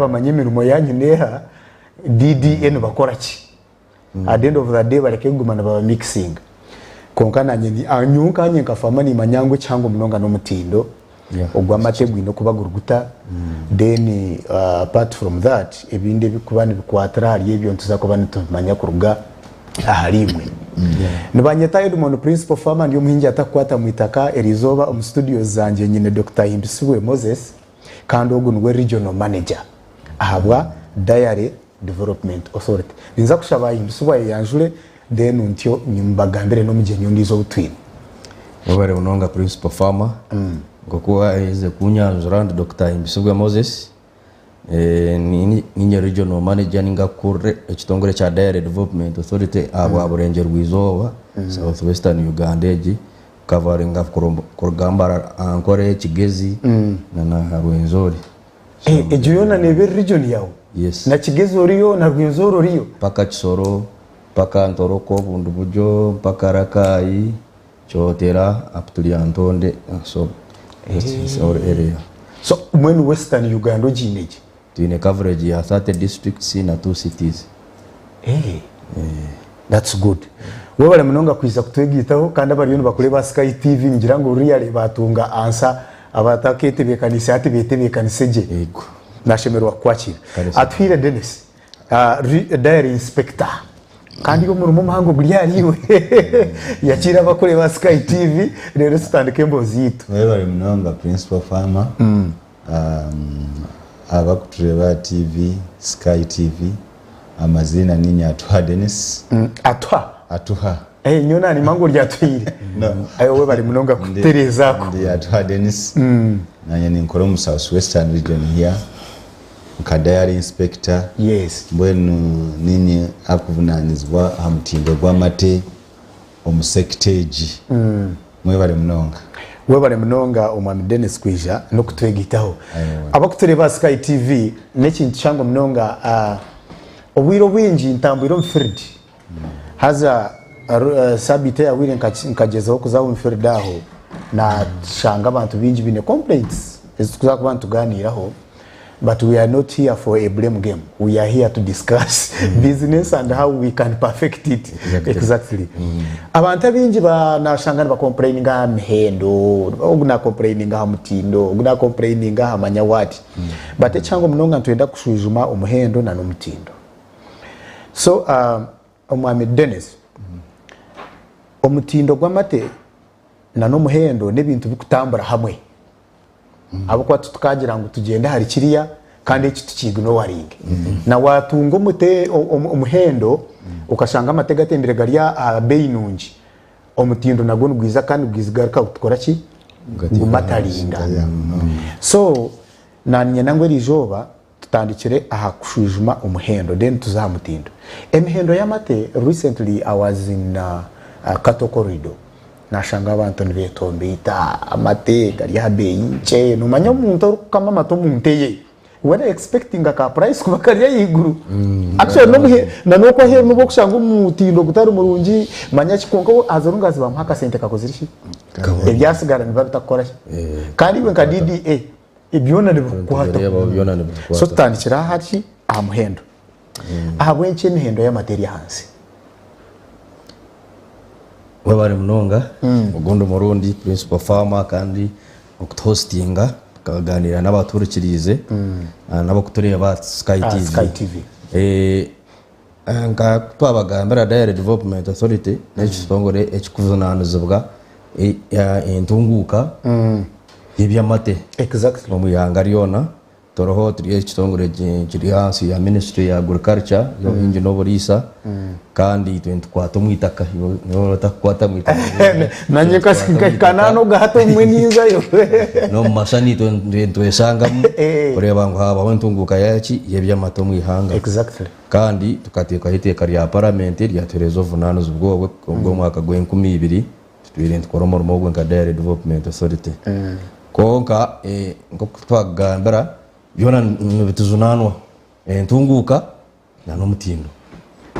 Bamanyemirimo yanyu neha DDN bakora ki at the end of the day bareke gumana baba mixing konkana nyeni anyuka anye nkafama ni manyangwe cyangwa munonga no mutindo ogw'amate gwino kubaguruguta then apart from that ebinde bikubana bikwatara hali ebyo ntuzako tumanya kuruga aharimwe nibanyeta Edmond principal farmer ndi Omuhingi atakwata mwitaka Erizoba mu studios zanje nyine Dr. Himbisuwe Moses kandi ogunwe regional manager ahabwa Dairy Development Authority ninza kushaba Himbisuwe yanjure then untyo nyimbagambere no mugenyo ndizo butwini wabare unonga principal farmer ngokuwa ize kunyanzura ndi Dr. Himbisuwe Moses ninye regional manager ningakure ekitongole cha Dairy Development Authority abo aburengero rwizoba Southwestern Uganda eji covering kurugamba ankore Kigezi na Rwenzori ejuyona nebe region yawo yes na Kigezi oriyo na Rwenzori oriyo paka Kisoro paka Ntoroko bundu bujo paka Rakai Chotera Aptuliantonde so it's our area so when Western Uganda ojineji in a coverage ya 30 districts na 2 cities. That's good. Wewe bale munonga kwiza kutwegitaho kandi abariyo bakureba Sky TV ngira ngo real batunga ansa abatakete bekanise ati betebekanise je. Yego. Nashemerwa kwakira. Atwire Dennis. Dairy inspector. Kandi yo mu muhango guri yariwe. Yakira bakureba Sky TV rero standike mbozi yitu. Wewe bale munonga principal farmer. Abakutureba TV, Sky TV, amazina nini Atuha Dennis. Atuha. Nyona ni mango lyatwire. Ayo we bali munonga kuterezako. Ndi Atuha Dennis. Nanye ni nkoro mu Southwestern region here. Dairy inspector. Yes. Mbwenu nini akuvunanizwa hamutindo gw'amate omusekteji. Mwe bali munonga. Webale mnonga omwami Dennis Kwija no kutwegitaho abakutureba Sky TV nekintu cyango mnonga obwiro bwingi ntambiro mfirdi haza sabite ya wire nkagezaho kuzaho mfirdi aho na shanga abantu bingi bine complaints ezikuza ku bantu ganiraho but we are not here for a blame game. We are here to discuss business and how we can perfect it. Exactly. Abantu bingi banashangana ba complaining ga mhendo, oguna complaining ga mutindo, oguna complaining ga manyawati. But echango mnonga ntwenda kushwijuma omuhendo na nomutindo. So omwami Dennis omutindo gw'amate na nomuhendo nebintu bikutambura hamwe. Abo kwa tukagira ngo tugende hari kiriya kandi iki tukigno waringe na watungo mute omuhendo ukashanga amatega atembere gariya beinungi omutindo nago ngwiza kandi bwizigaruka gukora ki ngumatarinda so nanye nangwe rijoba tutandikire aha kushwijuma omuhendo then tuzamutindo emihendo y'amate recently I was in Kato corridor nashanga abantu nibetombita amate gari habeyinche no manya umuntu kama mato munteye were expecting aka price kuba kari yiguru actually no muhe na noko he no bokushanga umutindo gutari murungi manya kikonko azarungazi bamhaka sente kakozirishi ebyasigara nibarutakora kandi we nkadidi ibyona nibukwata so tandikira hati amuhendo ahabwenche imihendo y'amateri hansi wabare munonga ugundo murundi principal farmer kandi okuthostinga kaganira n'abaturukirize n'abakutureba Sky TV nga twabagambira Dairy Development Authority n'ekitongole ekikuvunanizibwa entunguka y'ebyamate exactly omuyanga lyona toroho turi ekitongole kiri hansi ya Ministry ya Agriculture y'Omuhingi N'omuriisa kandi twentukwata mwitaka no takwata mwitaka nanye kanano gahato mweninza yo no mashani twesanga kureba ngo haba wentunguka yaki yebyamato mwihanga exactly kandi tukateka hiteka rya parliament rya terezo vunano zubwo ubwo mwaka gwe 12 twire ntkoroma rumo nka Dairy Development Authority konka ngo twagambara byona bituzunanwa entunguka na nomutindo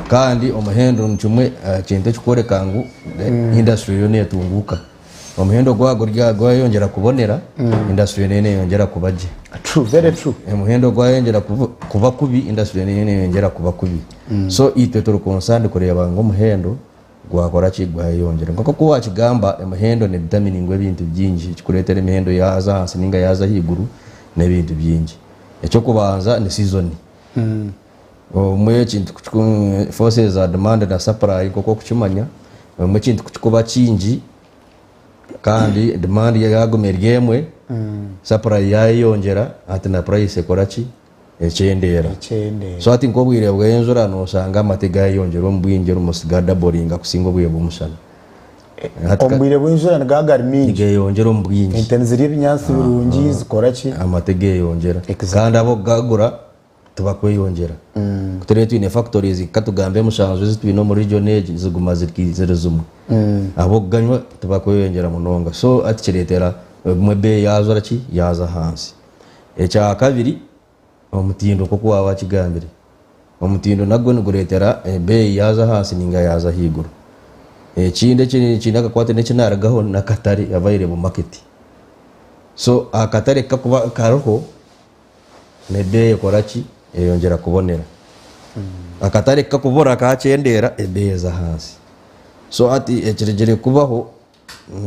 kandi omuhendo nchumwe kintu kikoreka ngo industry yone yatunguka omuhendo gwago gwayongera kubonera industry nene yongera kubaje. True, very true. Omuhendo gwayongera kuba kubi industry nene yongera kuba kubi. So itwe turi concerned kureba ngo omuhendo gwakora ki gwayongera nkako kuba kigamba omuhendo ne determining ebintu byinji kikuletera emihendo yaza hansi ninga yaza higuru n'ebintu byinji. Ekyo kubanza ni season. Omwe kintu forces are demand na supply koko kuchimanya omwe kintu kuba kinji kandi demand yagomera yemwe supply yayongera ati na price ekorachi ekyendera. So ati nko bwire bwenzura no sanga amatega yayongera ombwinje rumusigada boringa kusinga obwiye bw'umushana. Ombwire bwenzura nagagari mingi yayongera ombwinje intenziri ebinyansi birungi zikorachi amatega yayongera kandi abo gagura tubakweyongera kutere twine factories katugambe mushanzo zitwino mu region age ziguma zikizere zumwe abo ganywa tubakweyongera munonga. So ati kiretera mwebe yazo raki yaza hansi. Ekya kabiri omutindo koko waba kigambire omutindo nagwo nguretera be yaza hansi ninga yaza higuru. Ekinde kinaka kwate nekinaragaho nakatari abaire mu market. So akatare kakuba karoho nebe yakorachi yongera kubonera akatare kakubora kacyendera ebeza hansi. So ati ekirejere kubaho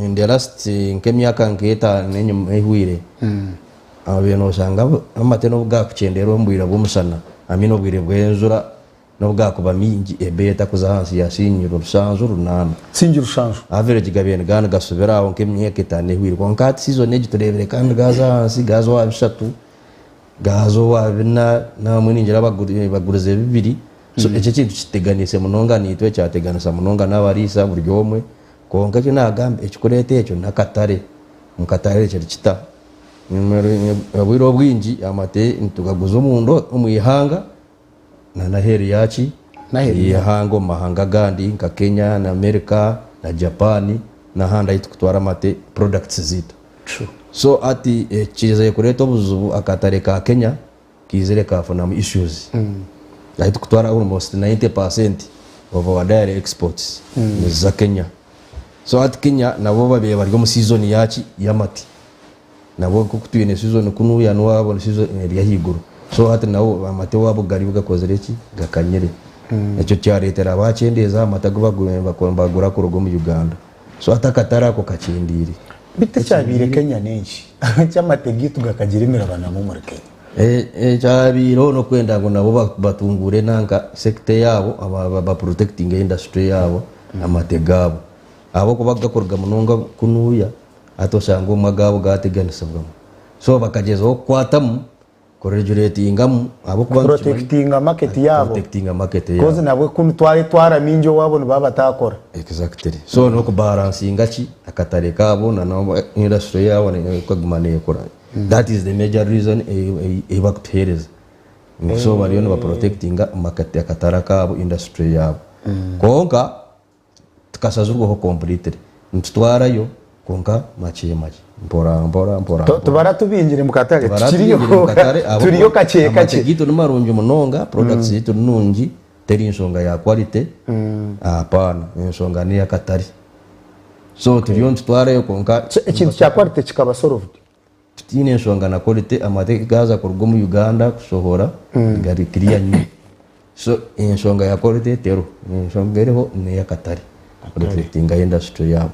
in the last nk'emyaka nketa nenyuma ehwire abeno shanga amate no bwa kucyendera ombwira bw'umushana amino bwire bwenzura no bwa kuba mingi ebeta kuza hansi ya sinyiro rusanzu runana sinjiro shanju average gabene gana gasubira aho nk'emyaka etane ehwire konka season age turebere kandi gaza hansi gazo wa bishatu gazo wabina namwe ninjira bagurize bibiri. So ece kintu kiteganise munonga nitwe cyateganisa munonga n'abarisa buryo omwe konka cyo nagambe ekikurete ekyo nakatare mukatare cyo kita bwiro bwinji amate ntugaguza umundo umuyihanga na naheri yachi yihanga mahanga gandi nka Kenya na America na Japan na handa itukutwara amate products zito. True. So ati chiza yekureta obuzubu akatare ka Kenya kizere kafuna mu issues like kutwara almost 90% of our direct exports za Kenya. So ati Kenya nabo babe bari mu season yachi yamati nabo kutwine season kunu ya nwabo season ya higuru. So ati nabo amate wabo gari bugakozere ki gakanyere ekyo cyaretera abacendeza amatago bagura ku rugo mu Uganda. So atakatara ko kacindiri bite cyabire Kenya nenshi cyamategi tugakagira imirabana mu muri Kenya. Cyabiro no kwenda ngo nabo batungure nanga sector yabo aba protecting industry yabo amategabo abo ko bagakorga munonga kunuya atosanga umagabo gateganisa bwamo. So bakagezaho kwatamu corregulating abo kuba protecting market yabo koze nabwe kumutwara minjo wabo baba takora exactly. So no ko balancing gachi akatare kabo na no industry yabo ne ko gumane yakora. That is the major reason evacuators. So bari no protecting market akatara kabo industry yabo konka tukasazurwa ho completely ntwara yo konka machi mpora tubara tubinjire mukatare turiyo kache gitu numarungi munonga products yitu nungi teri nsonga ya quality apana nsonga ni yakatari. So turiyo ntware yo konka ikintu cya quality kikaba solved tine nsonga na quality amate gaza kurgo mu Uganda kusohora gari kiriya nyi. So nsonga ya quality tero nsonga iriho ni yakatari protecting industry yabo.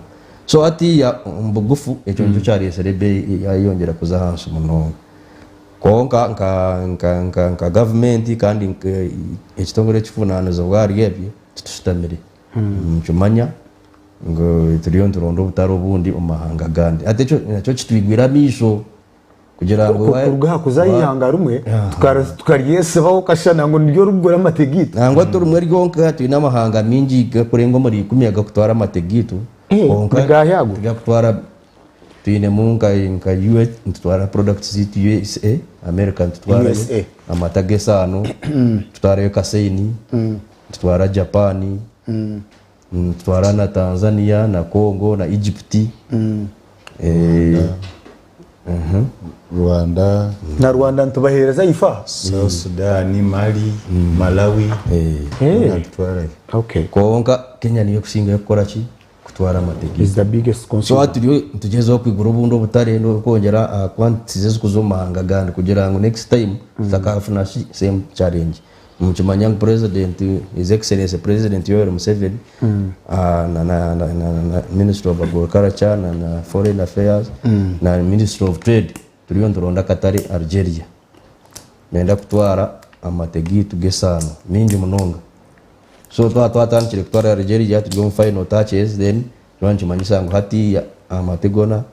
So ati ya mbugufu ekyo njo cyari serebe yayongera kuza hansi munonga konka nka government kandi ekitongore kifunaniza bwari yebye tutustamire ncumanya ngo turiyo nturondo butaro bundi umahanga gandi ate cyo kitwigwira misho kugira ngo kurga kuzayihanga rumwe tukariyese baho kashana ngo niryo rugora amategito nangwa turumwe ryonka twinamahanga mingi gakurengo muri 10 gakutwara amategito konka yago gakutwara twine munga inka US ntwara products zitu USA American ntwara amatage tutwara kaseini tutwara Japani tutwara na Tanzania na Congo na Egypt Rwanda ntubahereza ifa South Sudan Mali Malawi okay konka Kenya niyo kusinga yakora ki kutwara amate is the biggest so consumer. aturiyo tugezeho kwigura ubundi obutare no kongera quantities kuzomanga gandi kugira ngo next time takafuna same challenge mchimanya president his excellency president Yoweri Museveni na minister of agriculture na foreign affairs na minister of trade turiyo ndoronda Katari Algeria nenda kutwara amategi tugesano mingi munonga so twatandikire kutwara Algeria turiyo mu final touches then nwanchimanyisa ngo hati amategona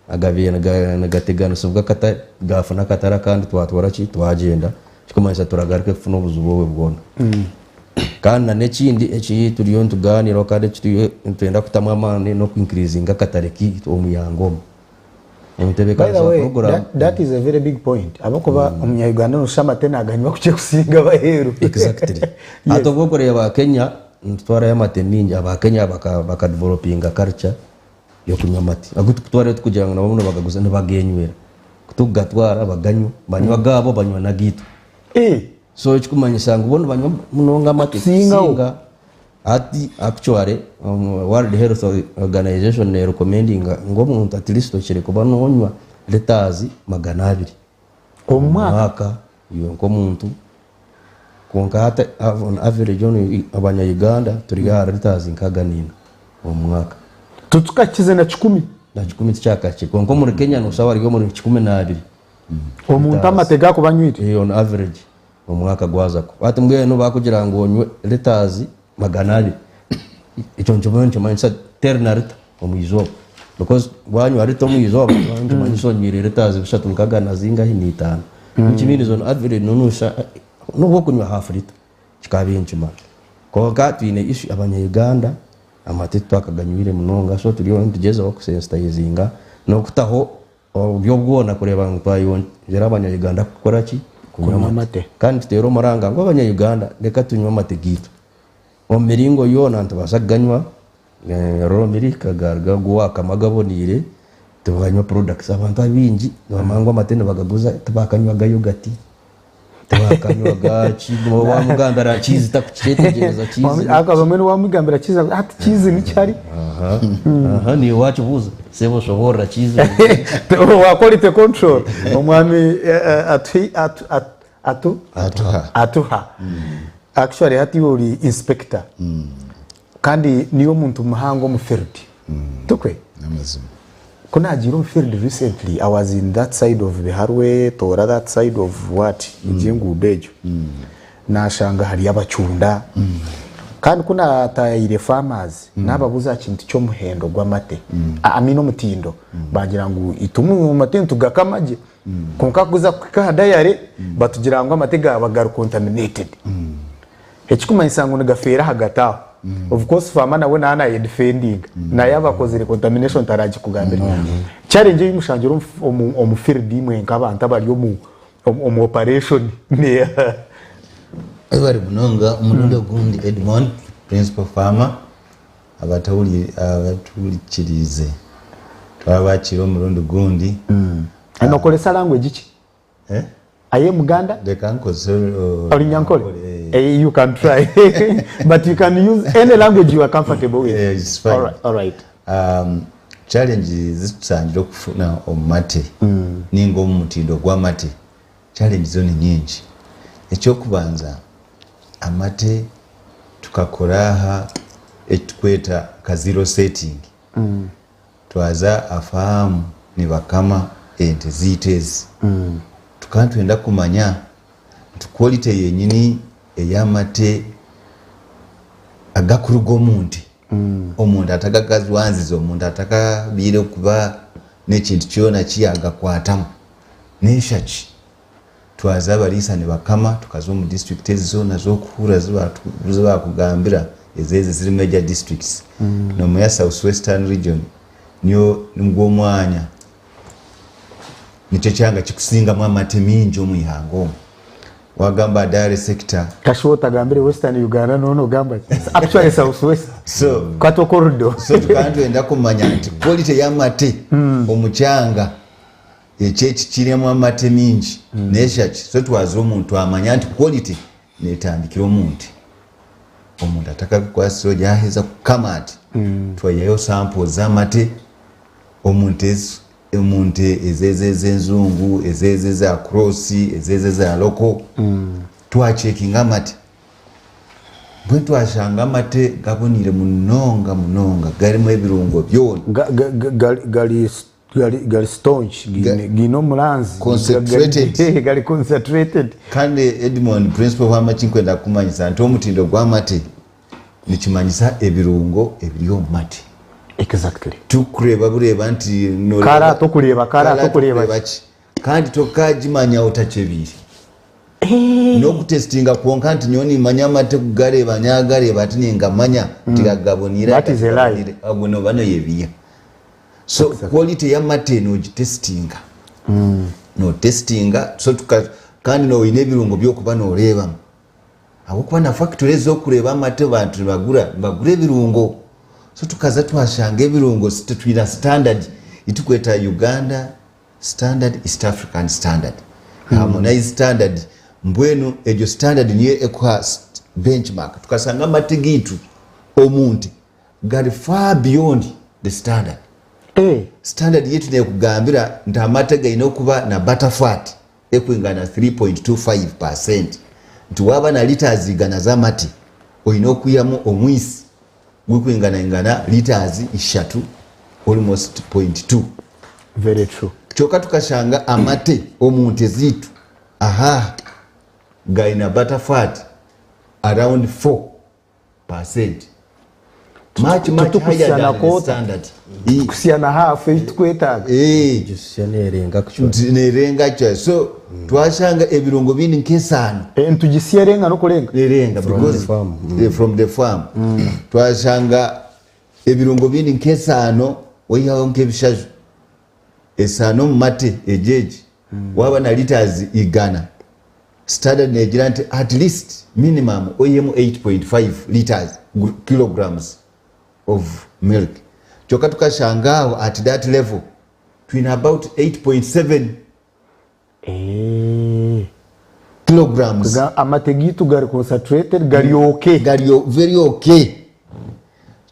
agabiye nagategana subwa kata gafuna Katara kandi twatwara ki twagenda kikomanyisa turagaruke kufuna obuzubu bwona kandi n'ekindi eki turiyo tuganira kandi twenda kutamwa amani no increasinga Katare ki omuyango By the way, that is a very big point. Abakuba Umunya-Uganda n'ushamate naganywa kuche kusinga baheru. Exactly. Ato bokore ya Kenya ntwara y'amate mingi abakenya baka developinga culture yo kunywa amate. Agutu kutwara tukugira ngo nabo bagaguza n'abagenywera. Kutugatwara baganywa banywa gabo banywa na gitu. So ikikumanyisa ngo bono banywa munonga amate singa ati actually World Health Organization ne recommending ngo umuntu at least okire kuba nonywa liters 200 omwaka iyo ngo muntu konka hata on average on abanya Uganda turiga liters 9 omwaka tutukakize na 10 cyaka kiko ngo muri Kenya no sawa rigo muri 12 omuntu amatega ko banywite on average omwaka gwazako ati mbwe no bakugira ngo onywe liters 200 icyo nchobonje manisa ternarita omuizo because wanyu arito omuizo abantu maniso nyirire tazi bishatu nkagana zinga hinitana ikiminizo on average nonusha no bokunywa half liter kikabinchima ko gatwine issue abanya Uganda amate twakaganywire munonga so turiyo tugeze ho kusensitizinga no kutaho byo bwona kureba ngo twayo abanya Uganda gukora ki kunywa amate kandi tero maranga ngo abanya Uganda reka tunywa amate gitu omiringo yona ntubasaganywa romiri kagarga guwaka magabonire tubanywa products abantu abingi bamangwa amatene bagaguza tabakanywa gayogati tabakanywa chimo wa mugambara chizi takuchetegereza chizi akabamwe wa mugambara chizi ati chizi ni cyari ni wacu buza sebo shohora chizi wa quality control omwami atuha actually hati uri inspector kandi niyo muntu muhango mu field tukwe amazima kuna ajiro field recently I was in that side of the Harwe to that side of what Injengu Bejo nashanga hari abacunda kandi kuna tayire farmers nababuza kintu cyo muhendo gw'amate amino mutindo bagira ngo itumu mu mate tugakamaje konka kuza kukadayare batugira ngo amate gabagaru contaminated ekikumanyisa ngo nigafera hagataho of course farmer nawe nana defending na yabakoze contamination taraji kugambira challenge y'umushanjiro omu field imwe nk'abantu abari mu operation ne bari munonga umurundo gundi Edmond principal farmer abatawulikirize twabakiro umurundo gundi anokolesa language ki aye muganda they can cause you can try but you can use any language you are comfortable with. It's fine. All right. Challenges zisanjiro kufuna omate ningo mutindo gw'amate challenges zoni nyingi ekyokubanza amate tukakoraha etukweta ka zero setting twaza afahamu ni bakama ente zitezi tukantwenda kumanya quality yenyini eyamate agakurugo omuntu omuntu atagagazwanziza omuntu atakabire kuba n'ekintu kyona kiyagakwatamu neshaki twaza abalisa ne bakama tukaza mu district ezona z'okuhura ziba kugambira ezeze ziri major districts no mu South Western region niyo ngomwanya nicho cyanga kikusinga mu amate mingi omuyihango wagamba dairy sector kashota gambire Western Uganda no gamba actually South West so kato corridor so tukantwenda kumanya nti quality y'amate omucyanga ekyeki kiremu amate mingi neshaki so twaza omuntu amanya nti quality netandikira omuntu omuntu atakakwasiro gyaheza kukama ati twayayo sample z'amate omuntu ezenzungu ezeza crossi ezeza loko twacekinga amate bwe twashanga amate gabonire munonga galimu ebirungo byona gali staunch gino mulanzi gali concentrated kandi Edmond principle wa machinkwenda kumanyisa nti omutindo gw'amate nikimanyisa ebirungo ebiri omu mate. Exactly. Tukureba bureba nti kara tokureba kandi tokagimanya otachebiri no kutestinga kuonka nti nyoni manya amate kugareba nyagareba ati ningamanya tigagabonira that is a lie abono bano yebiya so quality ya mate no testinga no testinga so kandi no ine birungo byokuba no reba abo kuba na factories zo kureba amate bantu bagure birungo so tukaza twashanga ebirungo twina standard itukweta Uganda standard, East African standard, harmonized standard. Mbwenu ejo standard niye ekwa benchmark tukasanga amate gitu omuntu gali far beyond the standard. Standard yetu ne kugambira nti amate gaina okuba na butter fat ekwingana 3.25%. nti waba na liters igana z'amate oyina okuyamu omwisi gw'ingana liters 3 almost 0.2. Very true. Choka tukashanga amate omuntu ezitu gaina butter fat around 4%. Much higher than the standard. Kusiana half tukweta nerenga cha so twashanga ebirungo bindi nkesano ntugisirenga no kurenga nerenga because from the farm twashanga ebirungo bindi nkesano oyaho nkebishaje esano mate ejeji waba na liters igana standard negira nti at least minimum oyemu 8.5 liters kilograms of milk. Choka tukashangao at that level twin about 8.7 kilograms. Amate gitu gari concentrated gari okay. Gari very okay.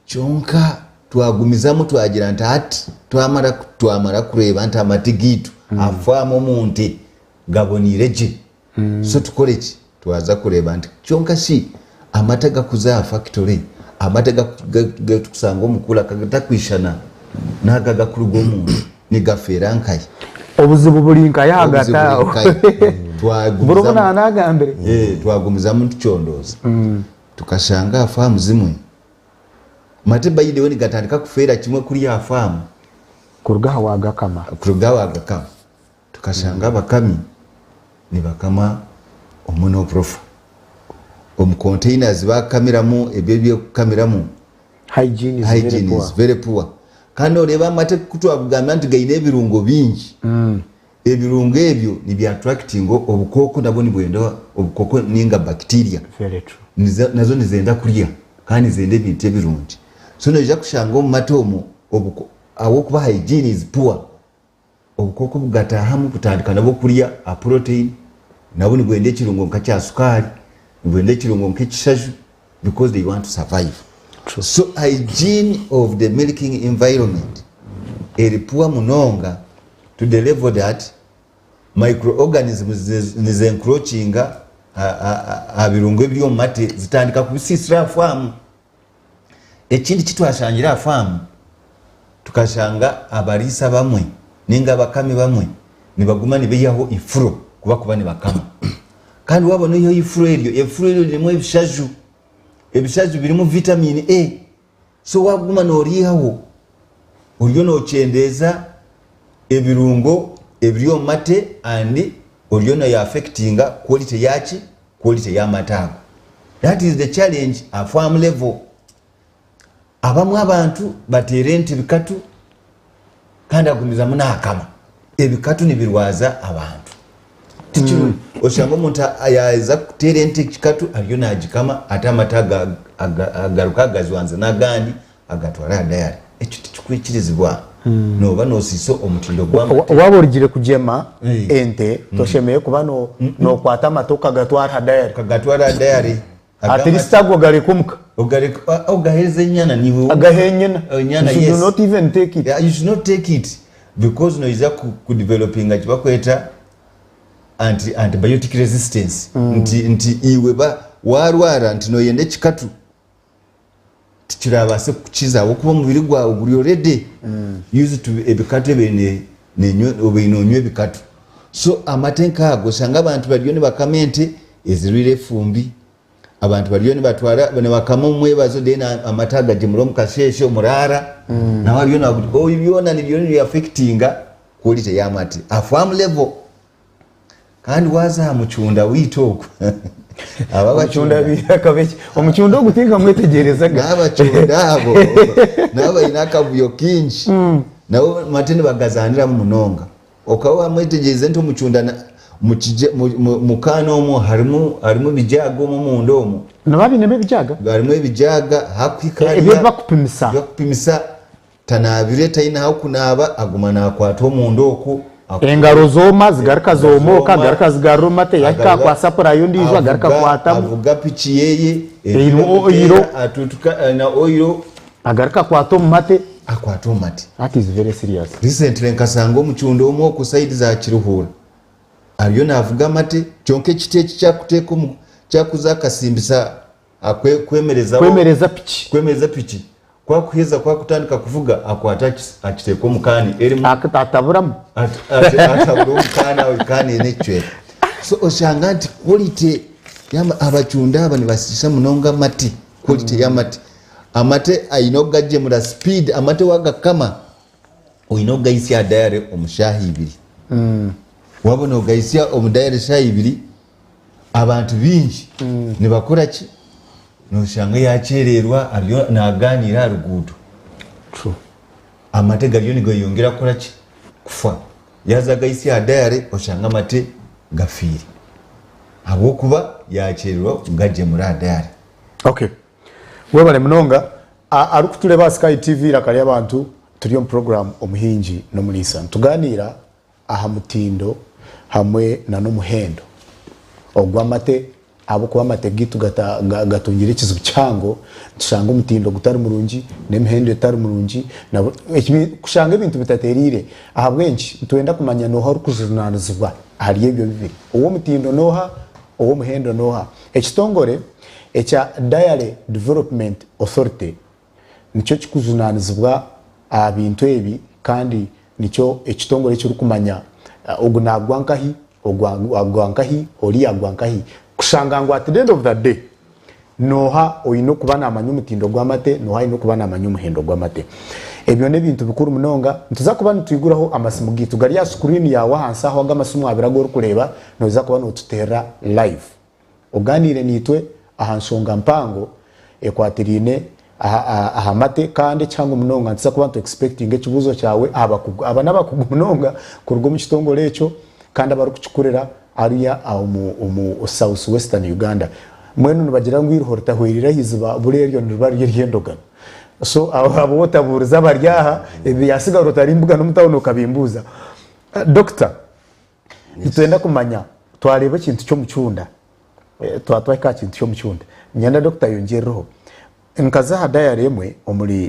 Chonka twagumizamu twagira nti ati twamara kureba nti amate gitu afamo munte gabonireje. So tukolechi twaza kureba nti chonka si amate gakuza factory amate gatusanga omukula kagatakwishana nagaga kurugo omuntu nigafera nkai obuzibu bulinka yagatawo twagumizana anagambere twagumiza muntu kyondoza tukashanga afamu zimwe mate bayide woni gatandika kufera kimwe kuri ya afamu kurugaha wagakama tukashanga bakami ni bakama omuno profa containers bakamiramu ebyo kamiramu hygiene is very poor kandi oleba amate kutwagamba nti gaine ebirungo bingi ebirungo ebyo ni bya attracting obukoko nabo ni bwenda obukoko ninga bacteria very true nazo nizenda kulya kandi zende bite birungi so noja kushanga omumatomo awo kuba hygiene is poor obukoko bugata hamu kutandika nabo kulya a protein nabo ni bwende kirungo nkakya sukari bwende kirungo nk'ekishaju because they want to survive. True. So hygiene of the milking environment eripuwa munonga to the level that microorganisms nize encroachinga abirungo ebyo mate zitandika kubisisira afamu. Ekindi kitwashangira afamu tukashanga abarisa bamwe ninga abakami bamwe nibaguma nibeyaho ifuro kuba nibakama kandi wabona iyo ifuro eryo lirimu ebishaju birimu vitamin A so waguma noriyaho olyo nochendeza ebirungo ebiryo mate and olyo no affecting quality ya matago. That is the challenge at farm level. Abamu abantu baterente bikatu kandi agumiza munakama ebikatu nibirwaza abantu tichiru oshanga omuntu ayaza kuterente kikatu aliyo najikama ate amata agaruka agazwanza n'agandi agatwara dayari ekyo tikikwikirizibwa noba nosiso omutindo gw'amata waba origire kujema ente toshemeye kuba nokwata amata kagatwara dayari at least ago gale kumuka ogaheze nyana niwe agahenyena nyana you yes should not even take it. Yeah, you should not take it because no iza ku developing achibakweta antibiotic resistance nti iwe ba warwara nti no yende chikatu tikirabase kukiza okuba mubiri gwa guri already used to ebikatu bene nenyo obinonywe bikatu so amatenka ago sanga abantu baliyo ne bakamente ezirire fumbi abantu baliyo ne batwara bane bakama mwebazo dena amataga jimulo mukasheshe murara na waliyo na oyibyona nibyo affectinga quality ya mate a farm level kandi waza muchunda witoko abachunda biyakabechi omuchunda ogutinga mwetegerezaga abachunda abo naba inakabuyo kinchi nabo matene bagazanira mu munonga okawa mwetegeze nto muchunda mukano omo harimo bijago mu mundomo nababi nebe bijaga harimo bijaga hakwikari ebyo bakupimisa tanabire tayina hakunaba agumana kwato mu ndoko engaro zoma zigaruka zomoka garuka zigarumate yakika kwa sapura yundi izwa garuka kwata avuga pichi yeye oiro atutuka na oiro agaruka kwato mate akwato mate. That is very serious. Recently nkasango muchundo omwo ku side za Kiruhura ariyo navuga mate cyonke kiteki cyakuteka cyakuza kasimbisa kwemereza pichi kwa kuheza kwa kutandika kuvuga akwata akiteko mukani eri akataburamu atabura mukana wikani necwe so oshanganti quality yamba abachunda abani basisha munonga mati quality ya mati amate ayinoga je mura speed amate waga kama oyinoga isi ya diary omushahibiri wabona ogaisia omudayari shahibiri abantu bingi ne bakora ki no shanga yachererwa ariyo naganira rugudo true amate gariyo nigo yongera kora ki kufa yazaga isi ya diary oshanga mate gafiri abo kuba yachererwa ngaje muri diary. Okay, webale munonga arukutuleba Sky TV rakali abantu turiyo program Omuhingi N'omuriisa tuganira aha mutindo hamwe na n'omuhendo ogw'amate abo kuba amate gitu gatungira ikizu cyango tushanga umutindo gutari murungi n'emihendo etari murungi na kushanga ibintu bitaterire aha bwenshi tuenda kumanya no hari kuzunanizwa hari ebyo bibiri uwo mutindo noha uwo muhendo noha ekitongore echa Diary Development Authority nico kikuzunanizwa abintu ebi kandi nico ekitongore cyo kumanya ogunagwankahi ogwankahi oli agwankahi kushanga ngo at the end of the day noha oyino kubana amanyu mutindo gw'amate noha ino kubana amanyu muhendo gw'amate ebyo ne bintu bikuru munonga ntuza kuba ntuyiguraho amasimu gitu gari ya screen yawe hansa aho amasimu abiragora kureba noza kuba notutera live oganire nitwe ahansonga mpango ekwatirine ahamate kandi cyangwa munonga ntuza kuba ntu expecting ekibuzo cyawe abana bakugumunonga kurwo mu kitongole echo kandi abaru kukikurira ariya mu South Western Uganda mwenu nibagira ngo iruhorta hwirira hiziba bureryo nibari ryendogana so abo botaburiza baryaha ebi yasigaro tarimbuga n'umutawono kabimbuza doctor nitwenda kumanya twareba kintu cyo mucunda twatwaka kintu cyo mucunda nyanda doctor yongereho nkaza hadaya remwe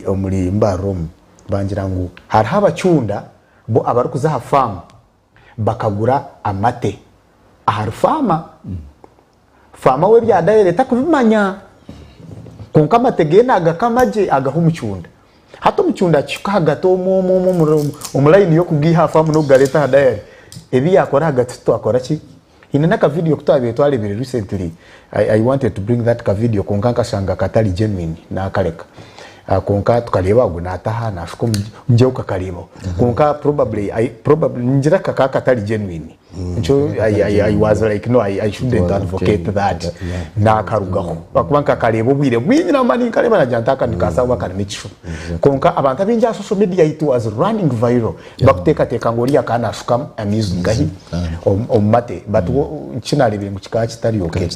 omuri mbarom bangira ngo hari abacunda bo abaru kuzaha farm bakagura amate ahari fama we bya dayere takubimanya konka amategena agakamaje agahumucunda hato mucunda chika gato umulayini yo kubwiha famu no gareta hadayere ebi yakora hagati to akora ki ine naka video kutabe twalebere recently I wanted to bring that ka video konka kashanga katali genuine na kaleka konka tukaleba gunataha nashuko mje ukakareba konka probably njira kaka katali genuine ncho I was like no I shouldn't advocate that na karugaho bakubanka kareba bwire bwinira mani kareba na jantaka nikasaba kana nicisho konka abantu abinja social media it was running viral bakuteka ngori yakana shukam amusing gahi omate but chinalebe mu kikachi tari okay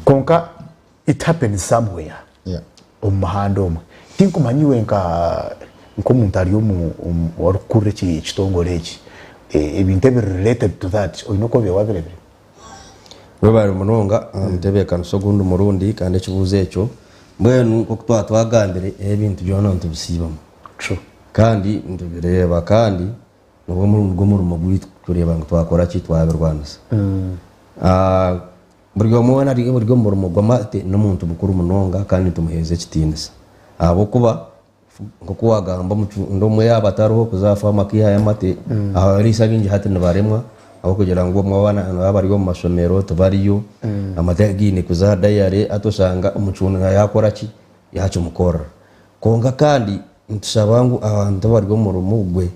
konka it happened somewhere omahando tinkumanyiwe nko muntu ari warukure kitongole iki ebintu related to that oyinoko bye wabirebe bari munonga mutebeka nsogundi murundi kandi kibuze ekyo mbwenu ko twagambire ebintu byona ntubisibamo kandi ntubireba kandi nubwo murimo gwitu tureba ngo twakora ki twabirwanisa buryo mubona ari buryo murimo gw'amate n'umuntu mukuru munonga kandi tumuheze kitinisa abo kuba ngo kuwagamba ndo mwe yabatariho kuzafa makiha y'amate ari sabingi hati nabaremwa aho kugira ngo mwabana abariyo mu masomero tubariyo amatagine kuzada yare atosanga umucuno yakora ki yacu mukora konga kandi ntushabangu abantu bariyo mu rumugwe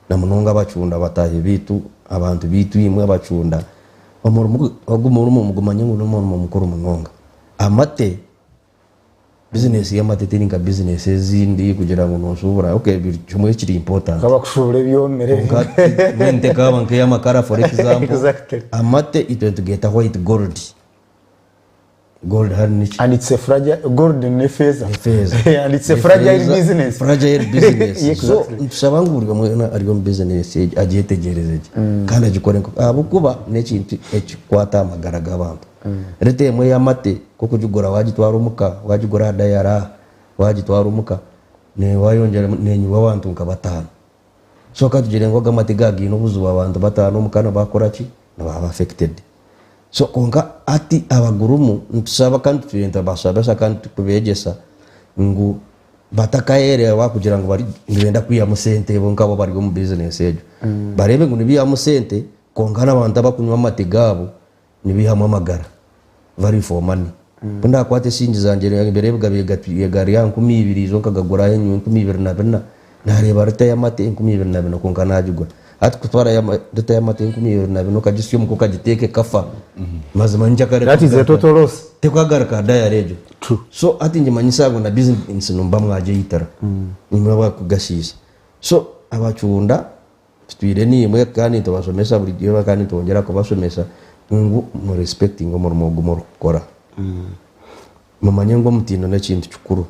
na munonga bacunda batahe bitu abantu bitu imwe bacunda omurumu mugumanye ngo n'umuntu mukuru munonga amate business y'amate tininga business ezindi kugira ngo nosubura okay chumwe kiri important kaba kushobora byomere mente kaba nke y'amakara for example exactly. Amate it get a white gold harnish and it's a fragile gold ne feza and it's a fragile business so nsabangurwa mwana ari mu business agitegereze kandi agikore abo kuba n'ekintu ekikwata amagaraga abantu rete mwe y'amate ko kujugura wagitwara umuka wagigura dayara wagitwara umuka ne wayongera nenyi wabantu nkabatano so katugire ngo gamate gagi no buzuba abantu batano mukana bakora ki nababa affected so konga ati abagurumu ntusaba kandi tuyenta basaba kandi kubegesa ngo batakaere wa kugira ngo bari ngenda kwiya musente bo ngabo bari mu business ejo barebe ngo nibiya musente konga n'abantu bakunywa amate gabo nibiha amagara vari for money bunda kwate sinji zanje imbere bwabye gari ya 2000 zo kagagura yenyu 2022 nareba reta ya mate 2022 konga najugwa ati kutwara ya reta ya mate 2022 kajisiyo muko kajiteke kafa mazima njakare that is a total loss tekwagara ka daya rejo true so ati nyimanyisago na business numba mwaje yitara nimwe kugashisa so abacunda twire ni imwe kandi tubasomesa buri gihe kandi tongera kubasomesa ngo mu respecting ngo mu gukora mumanye ngo mutino na kintu cyukuru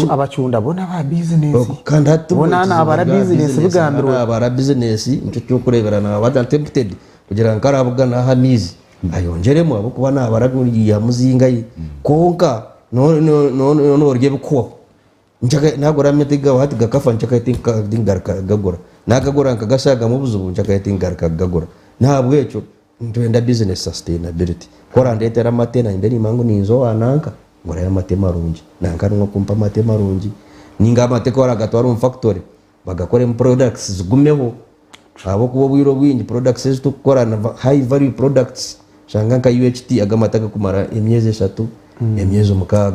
abacunda bona ba business kandi bona na abara business bigambiro abara business nicyo cyukureberana abadantempted kugira ngo karavuga na hamizi ayongeremo abo kuba na abaraguri ya muzinga yi konka no orye bukwo nchaka nagora metega hati gakafa nchaka itinka dingarka gagora nagagora nkagashaga mu buzubu nchaka itingarka gagora ntabwo eco ndwenda business sustainability kora ndetera matena imbere imangu ninzo ananka ngora ya matema rungi nanka no kumpa matema rungi ninga matekora gatwara um factory bagakora products zigumeho abo kubo bwiro bwingi products tukora na high value products shanganga UHT agamataga kumara emyezi 3 emyezi 6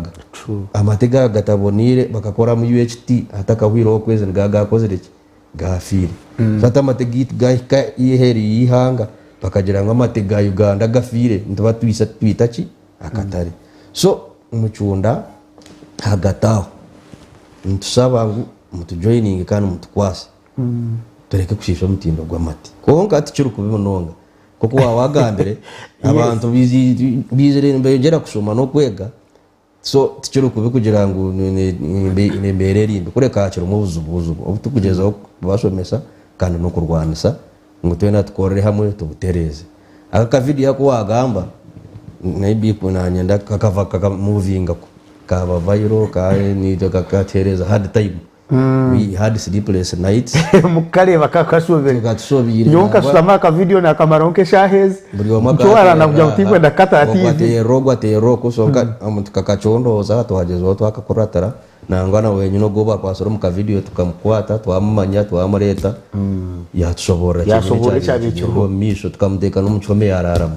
amatega gatabonire bakakora mu UHT ataka wiro kweze ngaga akoze gafiri fata mategit gahika iheri yihanga bakagira ngo amatega Uganda gafire ntaba twitachi akatari so umucunda hagataho ntusaba ngo mutujoining kandi mutukwase tureke kushisha mutindo gw'amate konka atichuru kubibononga koko wagambere abantu bizire mbegera kusoma no kwega so tichuru kubikugira ngo nembere rimbe kureka akira umubuzubuzu obutukugeza basomesa kandi no kurwanisa ngo twena tukorere hamwe tubutereze aka video yako wagamba maybe kuna nyenda kakava moving kaba viral ka ni kakatereza hard time we had sleepless nights mukale bakakashobere yonka sulama ka video na kamaronke shahez ntwara na kujya utigwe ndakata ati roko songa kakachondoza twagezo twakakoratara nangana wenyu no goba kwasoro mu ka video tukamkwata twamumanya twamureta yashobora cyabicyo misho tukamuteka no muchome yararamo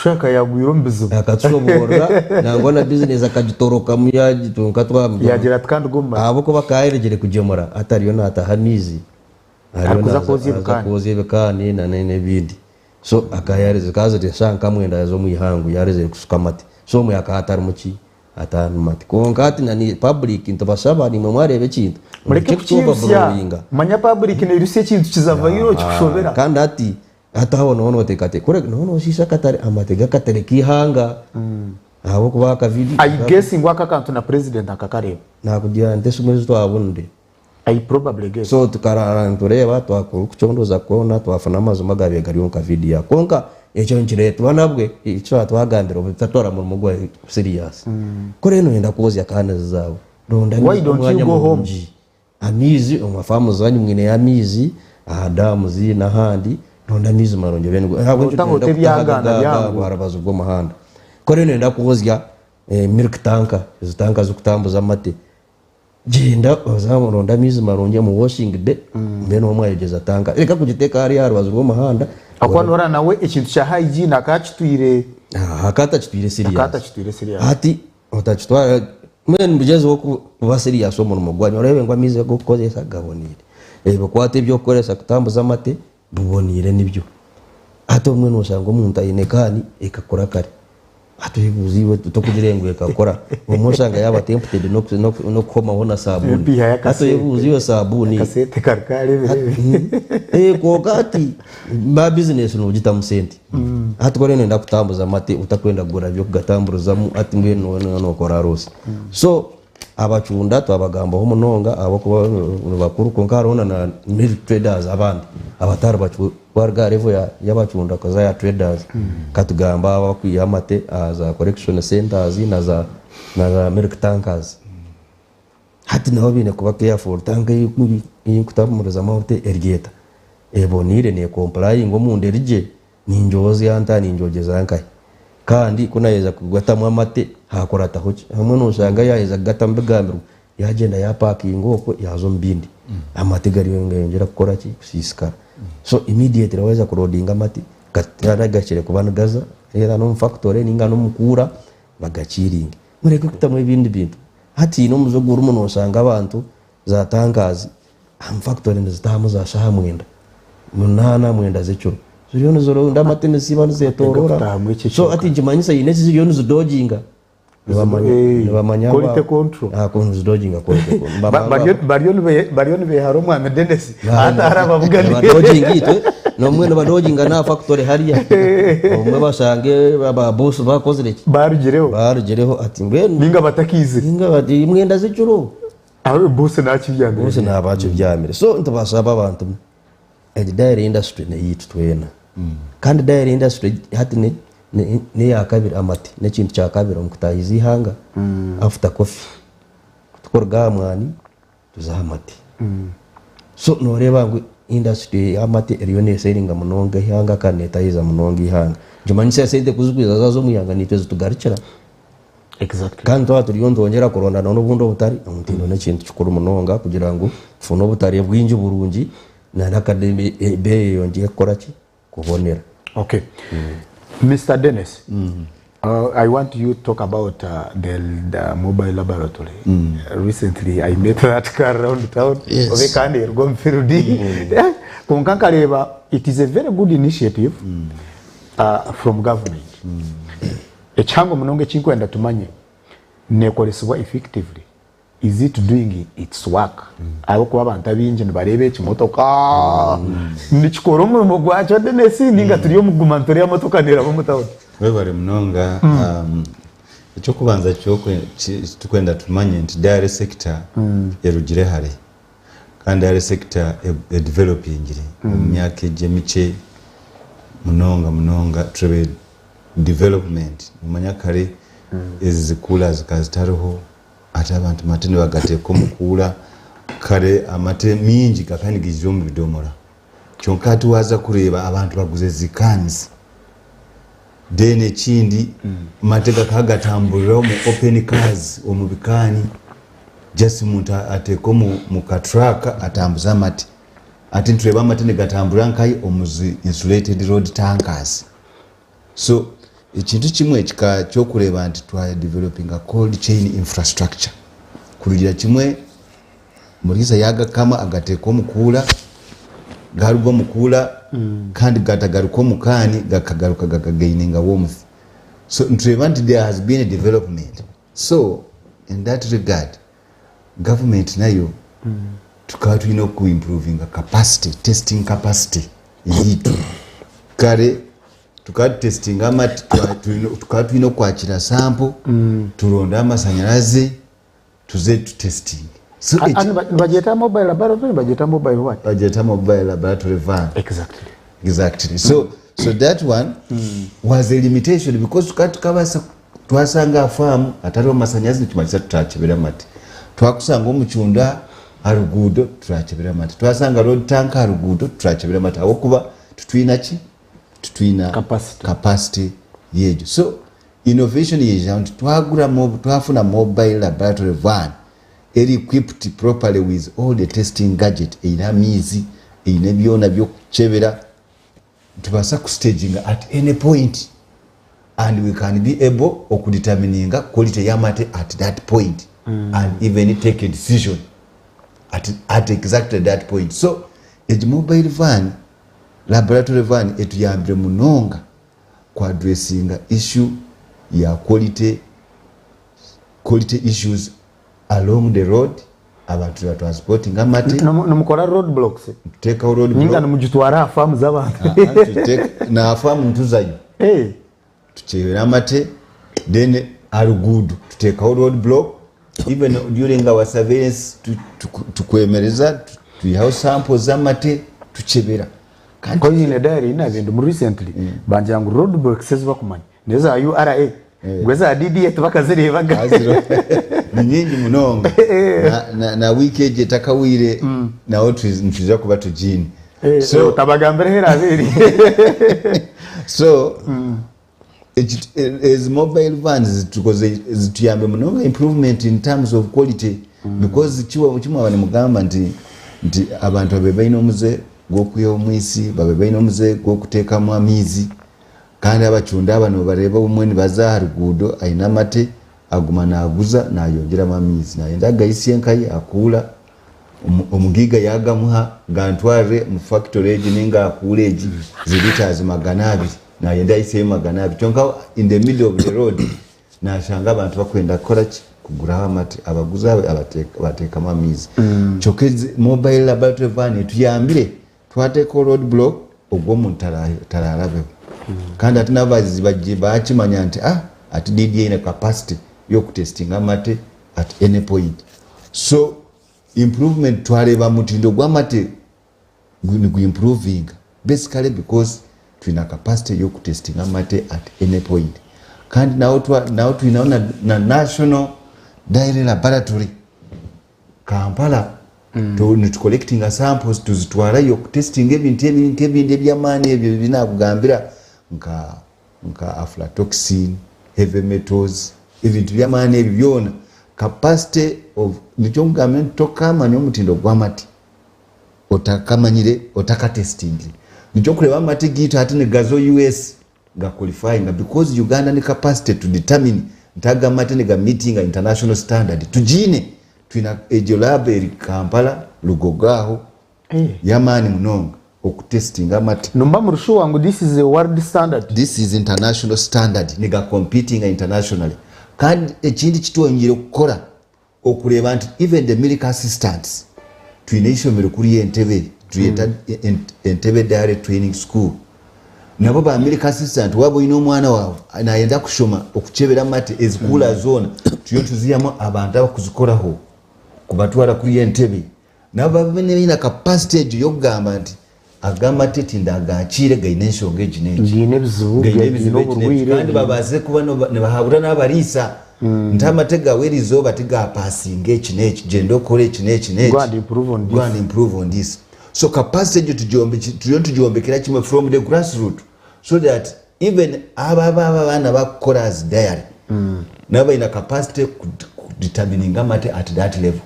shaka yagwiro mbizo akatsobora nangona business akagitoroka mu yagitunka twamye yagira kandi goma abo ko bakayeregere kujemura atariyo nata hamizi akuza kozibe kandi na nene bindi so akayareze kaza de shanka mwenda zo mu ihangu yareze kusuka mate so mu yakatara muki atanu mate konkati na ni public ntobasaba ni mwarebe kintu mureke kucyuba manya public ne iruse kintu kizava yiro cyushobera kandi ati hataho nono tekate kore nono shisha katare amatega katare kihanga abo kubaka video I guess ngwaka kantu na president akakareba nakugira ndesumeze twabunde I probably guess so tukarara ntureba twakuru kuchondoza kona twafana amazo magabe gari onka video konka ekyo nkireetwa nabwe ekyo twagambira obutatora mu mugwa serious ko rero yenda kuwozya kana zawe ronda Why don't you go home? amizi omafamu zanyu mwine y'amizi adamu zi n'ahandi ronda amizi maronje bene Otahote byagana byangu. barabaza ubwo mahanda ko rero yenda kuwozya milk tanker izo tanker zo kutambuza amate genda ozamuronda amizi maronje mu washing day mbene omwayegeza tanker reka kugiteka hari harwaza ubwo mahanda akwanora nawe ikintu cya hygiene akacitwire hakata kitwire serious ati otachitwara mwen mbujezo wo kuba serious omuntu mugwanya orebe ngo amize go kukozesa gabonire bakwate byo koresa kutambuza amate bubonire nibyo ati omwe nosanga omuntu ayinekani ekakora kare ati yibuziwe tutokudirengwe ekakora omusanga yaba tempted no koma hona sabuni ati yibuziwe sabuni kasete karkare ko gati ba business no gitamu sente ati ko nenda kutambuza amate utakwenda gura byo kugatamburuzamu ati ngwe no kora rose so abacunda twabagamba ho munonga abo kuba bakuru konkarona na milk traders abandi abatari bacu warga level y'abacunda koza ya traders katugamba abakwiye amate za collection centers na za milk tankers hati naho bine kuba careful tanka y'ikutamuriza amate ergeta ebonire ne complying omunde rije ninjozi anta ninjogeza ankai kandi kunayeza kugatamu amate hakora tahoki hamwe nosanga yaheza gatambe gambiro yagenda ya parking oko yazo mbindi amate gari ngengera gukora ki kusisikara so immediately waweza kurodinga amate katara gacire kubana gaza era no factory ninga no mukura bagaciringa mureke kutamwe ibindi bintu hati no muzogura umuntu osanga abantu za tangazi am factory ndazitamu za shaha mwenda munana mwenda zecuro ziriyo zoro ndamate nesiba nzetorora so ati njimanyisa inezi ziriyo nzudojinga nibamanya quality control ko nzudojinga quality control bariyo be haro mwana Dennis hata harabavuga ni dojinga itwe no mwene badojinga na factory hariya umwe basange baba boss bakozere barugireho ati ngwene ninga batakize ninga badi mwenda zicuro aho boss nakibyamire boss nabacu byamire so ntabasaba abantu dairy industry ne yitu twena kandi dairy industry hati ne yakabiri amati ne kintu cyakabira mukutayizi hanga after coffee tukorga mwani tuzahamati so noreba ngo industry amati eriyo ne seringa munonga hanga kandi tayiza munonga ihanga jumanyise sente kuzukwiza zazo muyanga nitwe tugarikira exactly kandi turiyo ndongera kuronda no bundo butari umutindo ne kintu cyukuru munonga kugira ngo funo butari bwinji burungi na nakademi be yongiye koraki kubonera. Okay. Mr. Dennis, I want you to talk about the mobile laboratory. Recently, I met that car around town. Yes. It is a very good initiative from government. Echango munonge chinkwenda tumanye nekolesebwa effectively. Is it doing its work? Abo kuba abantu abinje barebe ekimotoka nikikora umurimo gwacho Dennis ninga turiyo mugumantori ya motoka nera bo mutawona we bari munonga icyo kubanza cyo tukwenda tumanye nti dairy sector yarugire hare kandi dairy sector e developing mu myaka ejemice munonga trade development mu manyakare ezikula zikazitaroho ate abantu matene bagateko mukula kare amate mingi kakani gizyo mu bidomora kyonka tuwaza kureba abantu baguze zikanzi dene chindi mateka kagatambulira mu open cars omubikani just muntu ateko mu katraka atambuza mate ati tureba matene gatambulira nkai omuzi insulated road tankers so ikintu kimwe kika cyo kureba nti twa developing a cold chain infrastructure kurugira kimwe muriza yaga kama agateko mukula garugo mukula kandi gatagaruko mukani gakagaruka gakagaininga warmth so tureba nti there has been a development so in that regard government nayo tukaba tulina ku improving capacity testing capacity yitu kare tukati testing amati tukatwino kwakira sample turonda amasanyaraze tuze tu testing so bajeta mobile laboratory bajeta mobile what bajeta mobile laboratory van exactly so So that one was a limitation because tukabasa twasanga afamu atari amasanyazi nikimanyisa tutachebera mate twakusanga omuchunda harugudo tutachebera mate twasanga road tank harugudo tutachebera mate awokuba tutwina capacity yejo. So innovation yejo twafuna mobile laboratory van equipped properly with all the testing gadget eina mizi eina byona byokuchebera tubasa ku staging at any point and we can be able okudetermining quality ya mate at that point and even take a decision at exactly that point. So a mobile van laboratory van etuyambire munonga kwa addressing issue ya quality issues along the road abantu transporting amate nomukora road blocks take road block ninga nomujitwara afamu z'abantu na afamu ntuzayo tuchebera amate then arugudu to take road block even during our surveillance tukwemereza tuyaho samples z'amate tuchebera ko nyine diary ina bintu mu recently bangira ngo road blocks bakumanya neza URA gweza DD tubakazireba gaziro nyingi munonga na weekend takawire na otris ntuza kuba tujini so tabagambira hera abiri so as mobile vans zituyambe munonga improvement in terms of quality because chimwe abane mugamba nti abantu babebe inomuze gokuya omwisi babebe inomuze gokuteka mu amizi kandi abachunda abano bareba umwe nibaza harugudo aina mate aguma naguza nayongera mamizi nayenda gayisiyenkayi akula omugiga yagamuha gantware mu factory age ninga akuleji zilitazi maganabi nayenda ise maganabi chonka in the middle of the road nashanga abantu bakwenda korachi kugura amate abaguza abateka mamizi chokeze mobile laboratory van tuyambire twateka road block ogwo muntararabe kandi atinabazi bachimanya nti at DDA ina capacity yokutesting amate at any point. So improvement twareba mutindo gw'amate improving basically because twina capacity yokutesting amate at any point. Kandi now twinaona na national diary laboratory Kampala to collecting samples tuzitwara yokutesting ebintu ebyamani ebyo binakugambira nka aflatoxin heavy metals ebintu byamani ebyo byona capacity of nichongamento tokamanya omutindo gw'amate otakamanyire otakatesting nichokuleba amate gitu ati ne gazo US ga qualifying because Uganda ni capacity to determine ntaga amate ne ga meeting international standard tujine twina ejolab eri Kampala lugogaho yamani munonga okutesting amate nomba murusho wangu this is a world standard, this is international standard niga competing internationally kandi ekindi kitwongere okukora okuleba nti even the medical assistants twine ishomero kuri Entebbe tuyeta Entebbe Direct Training School nabo ba medical assistant wabo ino mwana wawe anayenda kushoma okuchebera amate ezikula zona tuyo tuziyamo abantu abakuzikoraho kubatwara kuri Entebbe nabo bene capacity yo kugamba nti agamate tindagachire gainenshonga ejineji ngine bizubu kandi babaze kuba ne bahabura n'abarisa ntamatega werizo batiga passing echinechi gendo kore echinechi go and improve on this. So capacity tujombekera kimwe from the grassroots so that even abana bakora as diary naba ina capacity determining amate at that level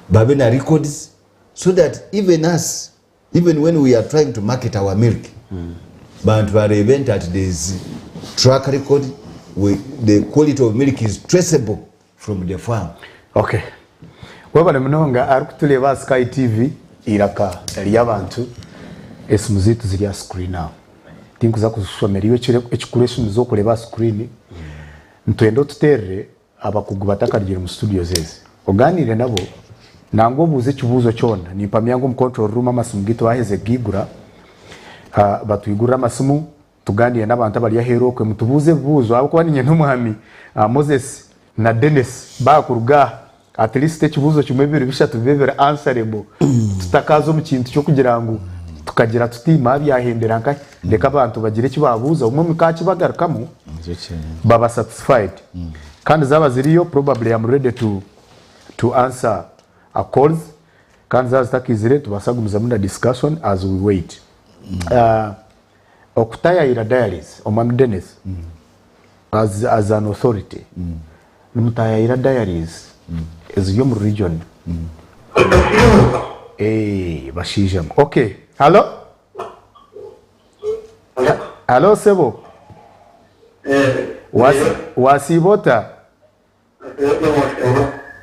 babe na records so that even when we are trying to market our milk bantu are event that there's track record the quality of milk is traceable from the farm. Okay, wabale munonga arikutuleba Sky TV iraka lyabantu esimu zitu ziri screen now tinkuza kushomeriwe ekikuration zo kuleba screen ntwendo tuterre abakugu batakarigera mu studio zeze oganire nabo nango buze kibuzo cyona nimpamya ngo mu control room amasimu gitu baheze gigura batuyigura amasimu tuganire n'abantu abali yahero kwe mutubuze buzo abo kwani n'umuhami Moses na Dennis bakuruga at least kibuzo kimwe bibiri bishatu bibiri answerable tutakazo mu kintu cyo kugira ngo tukagira tutima byahindira nka reka abantu bagire kibabuza umwe mukaki bagarukamo baba satisfied kandi zaba ziriyo probably I'm ready to answer a calls kandi zaza takizire tubasagumiza muri discussion as we wait okutayayira diaries omwami Dennis as an authority nimutayayira diaries eziyo mu region bashijam okay hello sebo wasibota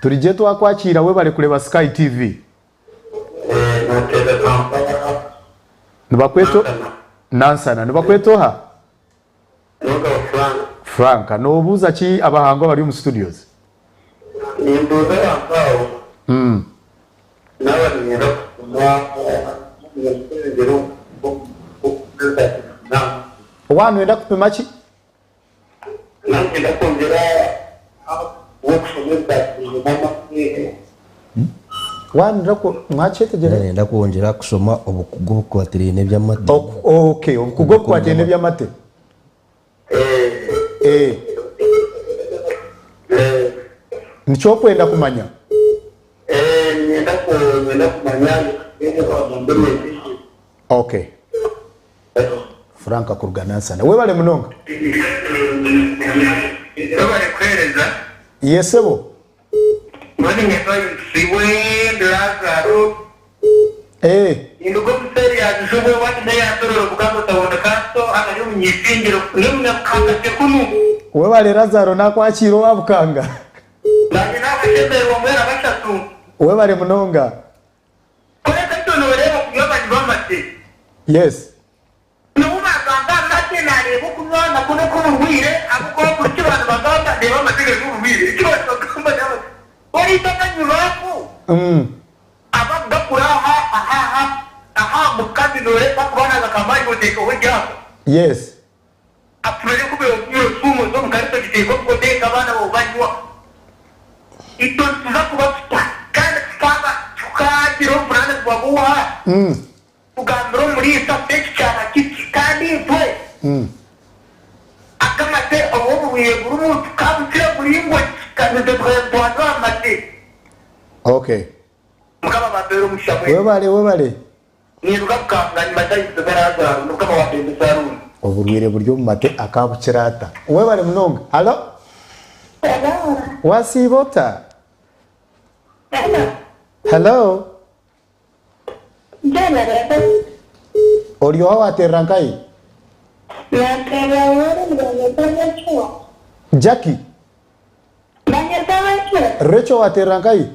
turije twakwakira we bale kureba Sky TV nibakweto nansana nibakwetoha Franka nobuza ki abahango bari mu studios nimbuza aho n'abanyera wanu enda kupima ki nangenda kongera wanu ndako mwachetegere nenda kongera kusoma obukugo kwatirine by'amate okay obukugo kwatirine by'amate nicho kwenda kumanya nenda kumanya okay Franka kurugana sana we bale munonga bale kwereza yesebo mwani ngefayo siwe Lazaro indugo museri yajuwe wati naye atororo bugambo tabona kasto akari munyisingiro n'umunyakanga sekunu we bale Lazaro nakwakiro wabukanga nani nakashembe wamwera bashatu we bale munonga kore katono reba kuyoba nibamate yes n'uma gamba mate narebo kunyana kuno kubwire abuko kuriki bantu bagamba reba matege kubwire icyo bagamba nabo ori takanyurafu abagakura aha mukandi nore bakubana gakamari guteka wejako yes apurere kube sumo zo mukarito giteko kudeka abana bo banywa ito tuza kubafita kandi tukaba tukagiro brand babuha ugambiro muri safety cyane kiti kandi twe akamate abo buye guru tukabutira buringo kandi de twatwa amate okay mukaba babero mushabwe we bale ni rugakanga ni matayi tugaraza mukaba watembe saruni oburwire buryo mu mate akabukirata we bale munonga hello wasibota hello Orio waterrankai Jackie Recho waterrankai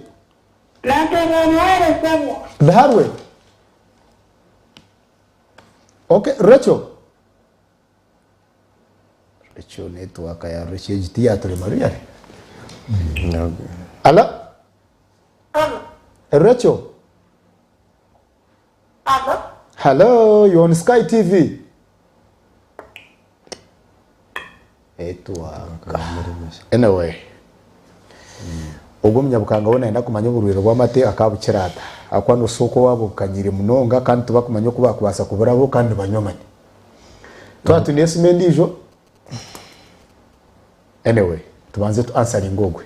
Daharwe okay Recho network ya Recho theatre Maria Hello Recho hello you on Sky TV anyway ubwo munyabukanga wona enda kumanya uburwiro bw'amate akabukirata akwano soko wabo kanyire munonga kandi tuba kumanya kuba kubasa kuburabo kandi banyomanye twatu nesime ndijo anyway tubanze tu answer ingogwe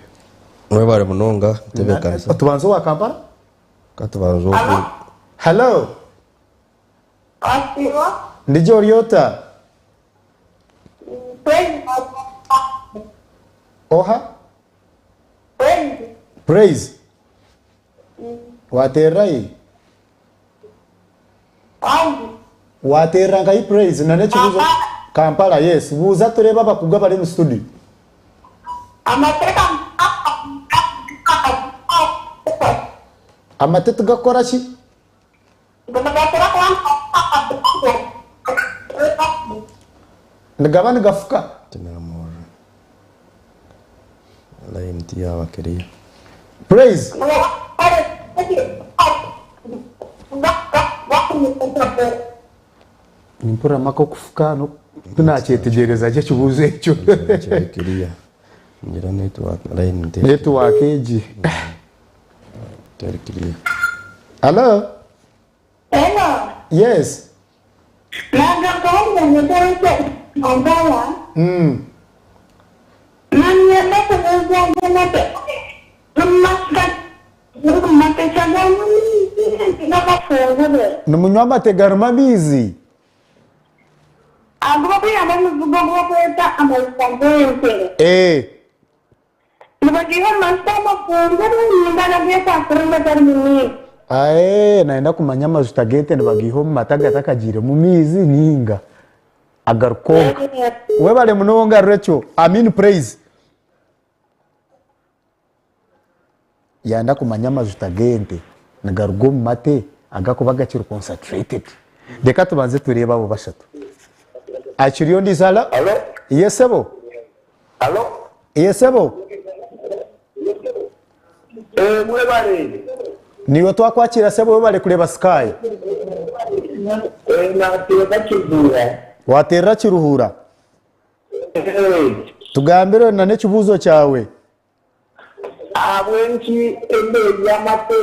we bale munonga tebekanisa tubanze wa Kampala katubanzo hello Asiwa ndijo Ryota oha praise waterai wateranga i praise na nechuzo Kampala yes buza tureba bakugwa bari mu studio amatete gakora ki ndagabana gafuka tunamora line tia wakeri praise impura mako kufuka no tunacyetegereza cyo kibuze cyo cyekiria ngira network eji tekiria hello Hello Yes. Naga kawaida nitoke Mandala. Nani anataka gw'amate. Gw'amate cyangwa n'amafunguro. Numunywa amate garuma bizi. Agomba yabamuvuga kweta amazangente. Nibagiho masama funguro ngana byeta kurumba tarmini. Naenda kumanya amajuta gete nibagiho mataga takagire mu mizi ninga. Agarukonka. Webale munonga Recho. Amin praise. Yanda kumanya amajuta gente nagarugo mu mate agakuba gakiro concentrated. Deka tubanze tureba abo bashatu. Achiriyo ndizala? Allo? Yesebo. Allo? Yesebo. Mwebale. Niwe twakwakira sebo webale kureba Sky. Nateka kiruhura. Waterera kiruhura. Tugambire na nekibuzo cyawe. Abwenki ende y'amate.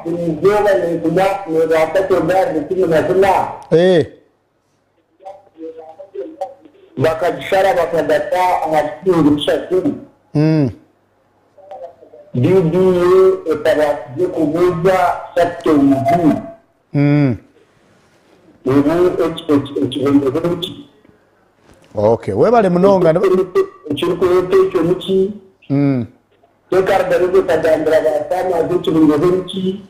Nizoba nikuna niratatoda nikinazina. Bakajishara bakadata ahashingisha kiri. Bibiye etabasiye kubuza satyo ubu. Okay, webale munonga chirikuyote icyo niki tekardarizo kagambira batama z'ikirungo niki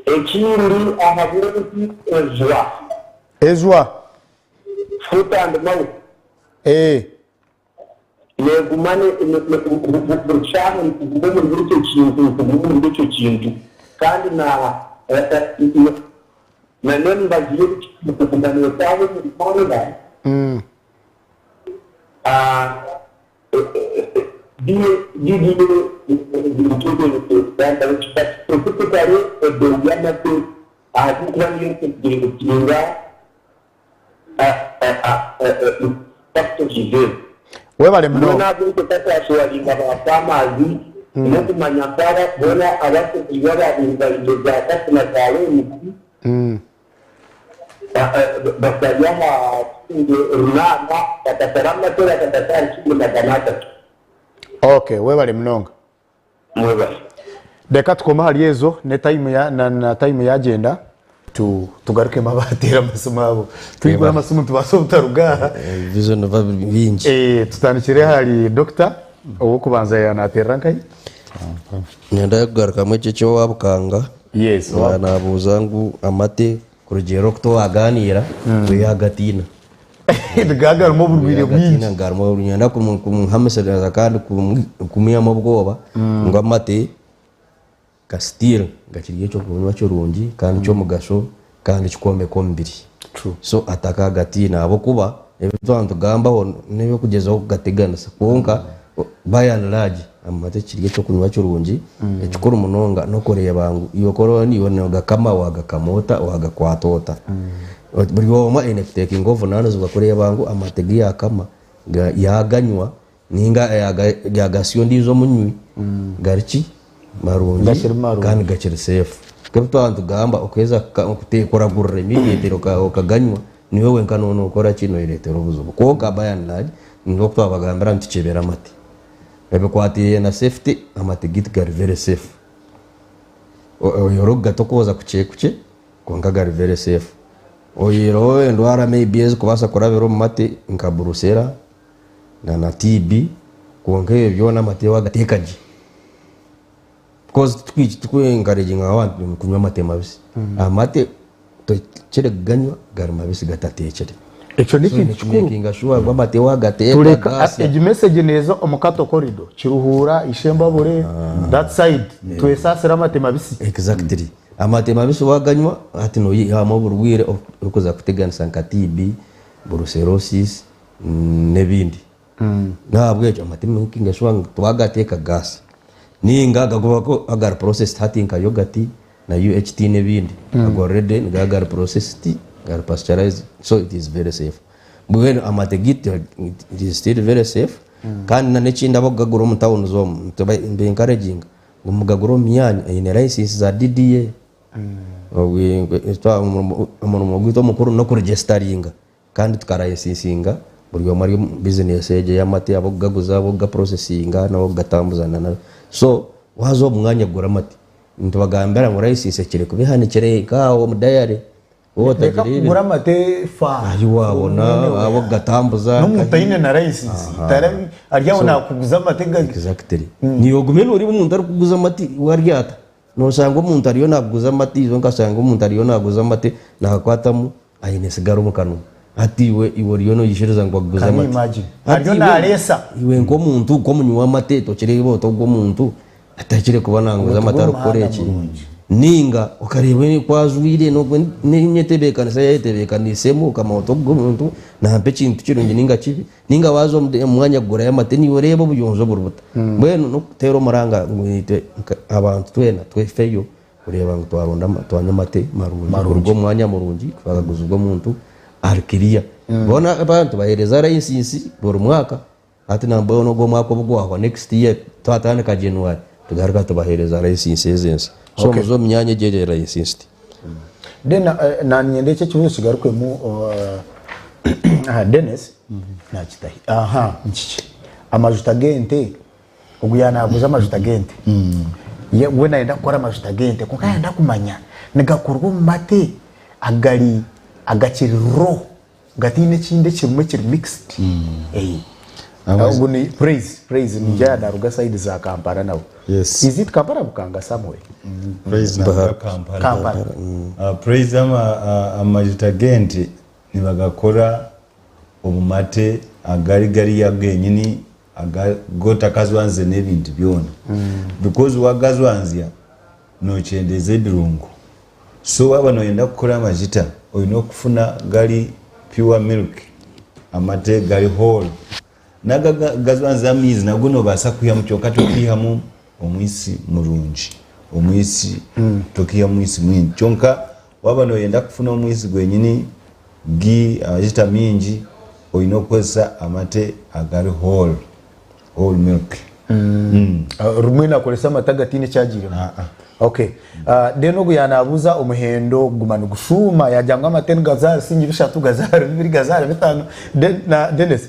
ekindi ahabwenki ezwa foot and mouth negumane burushaho kugumu muri icyo kintu kandi na none bagiye kuganira cyane mu Rwanda webale muno Okay, webale mnonga. Deka tukoma hali ezo ne time ya na time yagenda tugaruke mabatera amasomo abo twigura amasomo tubaso utaruga vision bingi tutandikire hali doctor owo kubanza yanatera nkai nyanda kugaruka mu cyo wabukanga. Yes, nabuzangu amate kurugero kutowaganira kuyagatina gagar mo burwire bwinshi ngarmo nyanda kumhamesereza kandi kumiya mu bwoba ngo amate kastir gakiriye cyo kunywa cyo rungi kandi cyo mugasho kandi kikombe kombiri. So ataka gatina abo kuba ebitwantu gambaho nebe kugezaho gategana konka bayan large amate kiriye cyo kunywa cyo rungi ekikora umunonga no koreye bangu iyo koroni yone gakama wagakamota wagakwatota buri woma enefiteki ngovu nano zubakoreye bangu amategi yakama yaganywa ninga yagasyo ndizo munywi gariki marungi kandi gakiri safe kebutwantu gamba okweza kutekora gurre immediate okaganywa niwe wenka nono ukora kino iretero buzubu ko kabayan large ngo twabagambira ntikebera amate ebekwatiye na safety amategiti gari very safe oyoroga tokoza kuche konka gari very safe oyiro endwara maybe ez kubasa kurabero mate nka brusera na TB konke byona mate wagatekaje because tukwi encouraging abantu kunywa mate mabisi amate to kire ganywa gari mabisi gatatechere echo niki chikuru kinga shuwa gw'amate wagateka tureka eji message neza omukato corridor kiruhura ishemba bure that side twesasira amate mabisi exactly amate mabisi waganywa ati no yamo burwire ukuza kuteganisa nka TB brucellosis nebindi nabwo ejo amate kinga shuwa twagateka gas ninga gagoba ko agar process hatinka yogati na UHT nebindi ago ready ngagar processed gar pasteurized, so it is very safe. When amategit it is still very safe. Kan na nechinda bagaguro mu town zone to be encouraging umugaguro myanya ine license za DDA umuntu gwito mukuru no kuregisteringa kandi tukarayisinga buri muri business yeje y'amate abo gaguza abo ga processinga nabo gatambuzana na so wazo mwanya gw'amate ntubagambira ngo license kire kubihanikire kawo mudayare wote girire gw'amate fa ayi wabona abo gatambuza no mutayine na license tare aryaho nakuguza amate exactly niyo gumeno uri umuntu ari kuguza amate waryata no sanga umuntu ariyo naguza amate izo nkasanga umuntu ariyo naguza amate nakakwatamu ayine sigaro mukano ati iwe riyo no yishiriza ngo guza amate ariyo naresa iwe ngo muntu ko munywa amate to kirebo to go muntu atakire kubona ngo amataro koreki ninga ukareba ni kwazwire no nyetebekana sayetebekana isemu kama otogo muntu na mpe kintu kirungi ninga kibi ninga wazo mwanya gura y'amate ni ureba buyonzo burubuta bwenu no tero maranga ngwite abantu twena twefeyo ureba ngo twaronda twanya amate marungi mwanya murungi twagaguza ubwo muntu arkiria bona abantu bahereza license buri mwaka ati nambo no go mwaka bugwa next year twatandika January tugaruka tubahereza license zense so muzo myanya gerera license dena na nyendeke kibuzo kigaruke mu Dennis na kitahi nchiche amajuta gente ubuyana aguza amajuta gente ye wena enda kora amajuta gente kuko yenda kumanya nigakorwa mu mate agakiriro gatine kinde kimwe kiri mixed ubuni praise njya na ruga side za Kampala nawo yes is it Kampala bukanga somewhere praise na Kampala praise amajuta gente nibagakora obumate agari yagenyini agota kazwanze n'ebintu byona because wagazwanzia no chendeze birungu so abano yenda kukora amajita oyino kufuna gali pure milk amate gali whole naga gazwanza mizi naguno basa kuyamuchoka tokihamu omwisi murungi omwisi tokiya mwisi mwini chonka wabano yenda kufuna omwisi gwenyini gi amajita mingi oyino kwesa amate agali whole milk rumwina kolesa matagatine cyagire okay deno guyanabuza omuhendo gumana gushuma yajangwa amaten gazar singi bishatu gazar bibiri gazar bitano na Dennis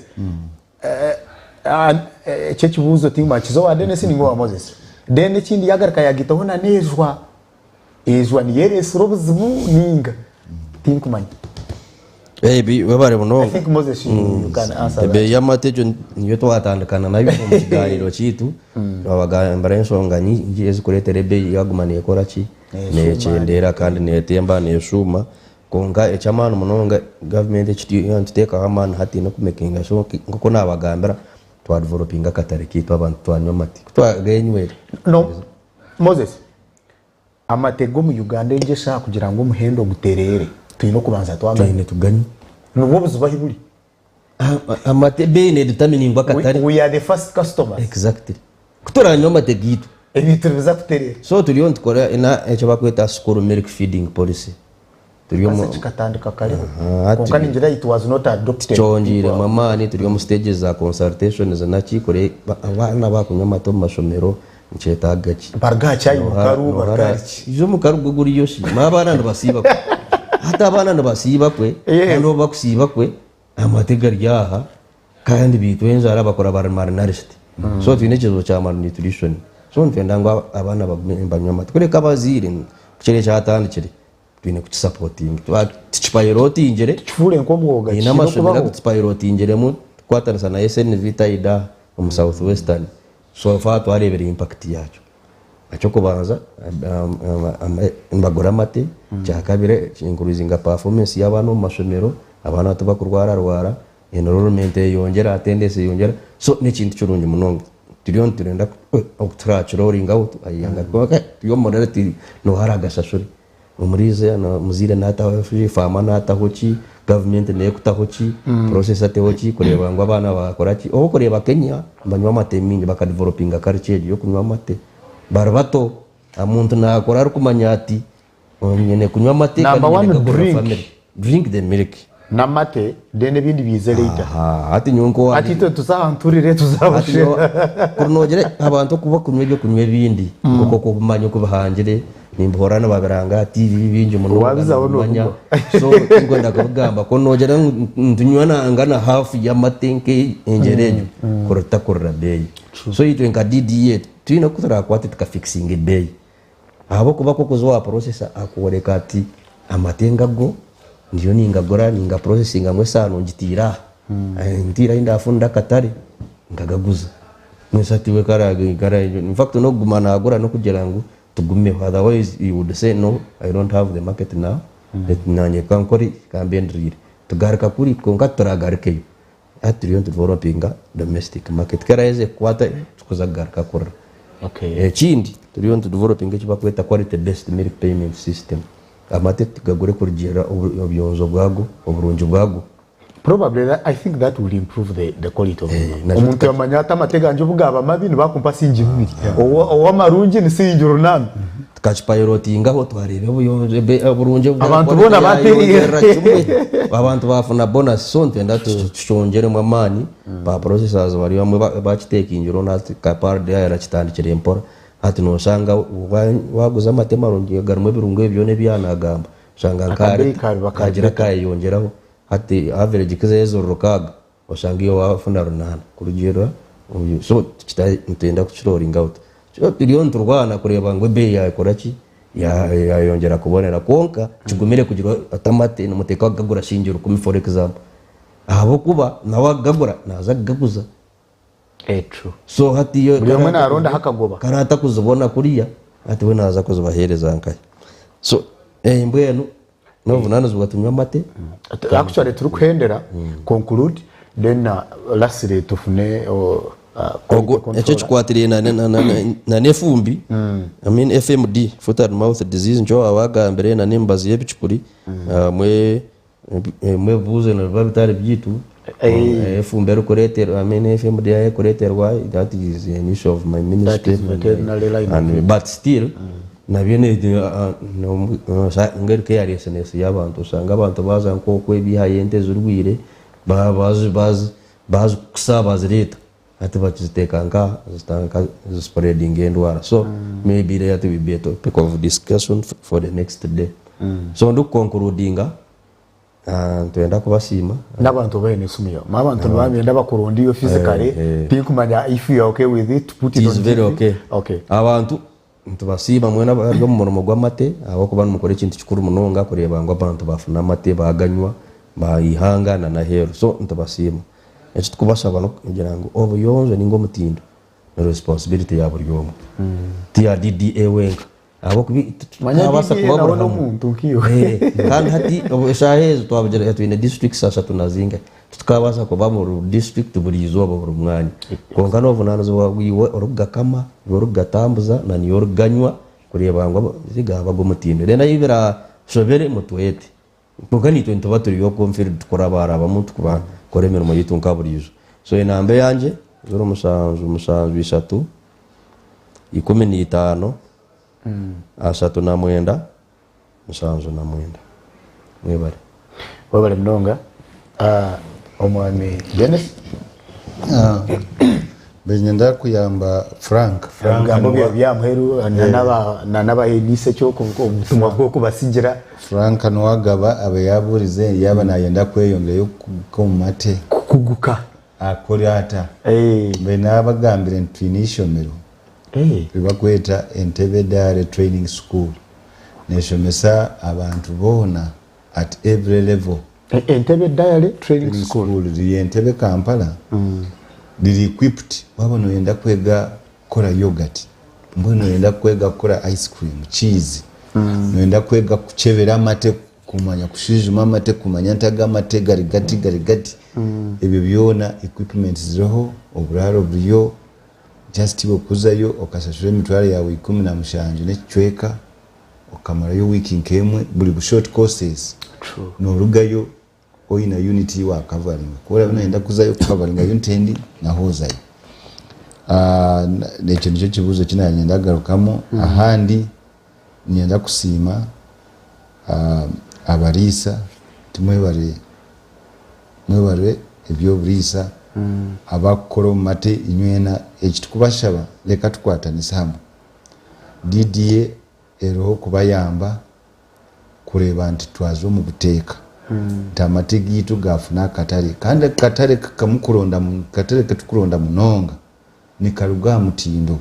cyo kibuzo tingma kizo wa Dennis ni ngo Moses dene kindi yagarika yagitahona nezwa ni yeres robuzimu ninga tinkumanya baby wabare buno I think Moses you can answer be yamatejo niyo twatandukana nayo mu kiganiro kitu abagambara ensonga nyingi ezikuletere be yagumana ekora ki nechendera kandi netemba neshuma konga echamano munonga government ekiteka amana hati no kumekinga so ngoko nabagambara twa developinga katare kitu abantu twanywa mati twagenywe no Moses amatego mu Uganda ngesha kugira ngo umuhendo guterere tuyino kubanza twamane tugani nubo buzuba hiburi amate bene determining bakatari we are the first customers exactly kutoranywa amate gitu ebintu biza kuterere so turiyo tukora ina echo bakweta school milk feeding policy turiyo mu katandika kare konka ningira it was not adopted chongire mamani turiyo mu stages za consultation za nakikore abana bakunywa amato mu mashomero ncheta gachi bargacha mukaru bargachi izo mukaru guguri yoshi mabana ndabasiba hata abana ndabasiba kwe ndo bakusiba kwe amategari yaha kandi bitwenza arabakora barmarnarist so twinekezo cha malnutrition so ntenda ngo abana bagumba amata kure kabazire kire cyatandi kire twine ku supporting twachipayiroti ingere kifure nko mwoga ina mashomera ku chipayiroti ingere mu kwatanisa na SNV taida mu South Western so far twarebera impact yacu acho kubanza mbagora mate cyakabire increasing performance y'abana mu mashomero abana tubakurwara enrollment yongera attendance yongera so ni kintu cyurungi munongo turiyo turenda okutrachroring out ayanga koke yo moderate no haraga sashuri umurize na muzire nata fama nata hoki government ne kutahoki process ate hoki kureba ngo abana bakora ki oho kureba Kenya banywa mate mingi bakadevelopinga culture yo kunywa mate barbato amuntu nakora ari kumanya ati nyene kunywa mate kandi drink the milk n'amate then ebindi bize later ati nyonko ati tuzahanturire tuzabashira kunogere abantu kuba kunywe byo kunywe bindi kuko kumanya ko bahangire nimborana babiranga ati ibi binje umuntu wabizabona so ngo ndakugamba ko nogera ntunywana angana half ya matenke engerenyo korota korra bay so itwe nka DDA twina kutara kwati tukafixing bay abo kuba ko kuzwa processor akoreka ati amatenga go ndiyo ningagora ninga processing amwe sano ngitira ndira indafunda katari ngagaguza mwesatiwe kara in fact no gumana agora no kugira ngo tugume otherwise you would say no I don't have the market now let nanye kankori kambendrire tugarika kuri konka turagarike atriyo developing domestic market karaeze kwata tukuzagarika kora chindi turiyo developing kibakweta quality based milk payment system amate tugagure kurigera obyonzo bwago oburungi bwago probably I think that will improve the quality of umuntu yamanyata amateganje bugaba mabi bakumpa singi bibiri owa marungi ni singi runami tukachipilotinga ho twarebe obuyonzo oburungi abantu bona bateri abantu bafuna bonus so ntenda tushongere mu amani ba processors bari bamwe bakitekingira onati kapar ya yarachitandikire empora ati no shanga waguza amatema rongiye garumwe birungo ebyo ne byanagamba shanga nkare bakagira kayongeraho ati average kizezo rokaga oshanga iyo wafuna runana kurugero so ntenda kuchiroringa out so billion turwana kureba ngo be yakoraki yayongera kubonera konka kigumire kugira atamate n'umuteka gagura shingiro kumi for example abo kuba nawe gagura naza gaguza true so hati yo buri mwe naronda hakagoba karata kuzubona kuriya ati we naza kuzubahereza nkaye so mbwenu no vunano zugatumya amate actually turi kwendera conclude then lastly tufune ecyo kikwatiriye na nefumbi I mean FMD foot and mouth disease njo awagambere na nembazi y'ebicukuri mwe buze na babitari byitu efumbi rukoretera I mean FMD ya koreterwa that is an issue of my ministry and but still na bene ngerike yari SNS y'abantu usanga abantu baza nko kwebihayente zurwire bazi kusabaza leta ati bachitekanga zitanga spreading endwara so maybe there to be better topic of discussion for the next day so ndo concludinga tuenda kubasima n'abantu bene sumiyo abantu bamenda bakurundi yo physically pinkumanya if you are okay with it put it on very okay abantu ntubasima mwena byo mu muromo gw'amate abo kuba mukore ikintu kikuru munonga kureba ngo abantu bafuna amate baganywa bayihangana na hero so ntubasima ecyo tukubasaba no kugira ngo obuyonzo ningo mutindo na responsibility ya buri yomo TRDDA wenga abo kubasa kubabura n'umuntu kiyo kandi hati obushahezo twabugera yatwine district sasa tunazinga tukabasa kuba mu district buri izoba buri mwanya konka no vunano zo wiwe orugakama orugatambuza na niyo ruganywa kureba ngo zigaba go mutindo rena yibira shobere mutwete konka ni 20 baturi yo konfiri tukora baraba muntu kubana koremera mu yitunka burizo so inambe yanje 07 15 asatu na mwenda musanzo na mwenda webale mnonga omwami Dennis benyenda kuyamba Frank ambo byamheru naba elise cyo ubutumwa bwo kubasigira Frank nwagaba abayaburize yaba nayenda kweyongeyo ko mate kuguka akoryata bena bagambire ntwinishomero bibakweta Entebbe Dare Training School neshomesa abantu bona at every level Entebbe Dare Training School di Entebbe Kampala dili equipped wabo noyenda kwega kora yogurt mbono noyenda kwega kora ice cream cheese noyenda kwega kuchebera amate kumanya kushwijuma amate kumanya ntaga amate garigati ebyo byona equipment ziroho oburaro buriyo just bokuzayo okasashura emitwaro yawe 17 n'ecweka okamarayo wiki nkemwe buli short courses norugayo oina unity wa covering kora binaenda kuzayo covering unit na hozayo n'ekyo nicyo kibuzo kinanyenda garukamo ahandi nyenda kusima abarisa tumwe bari mwebale ebyobulisa abakora omumate inywena ekitukubashaba leka tukwatanisa hamwe DDA eroho kubayamba kureba nti twazo mu buteeka nti amate gitu gafuna akatale kandi akatale kamukuronda mu katale katukuronda munonga ni karuga mutindo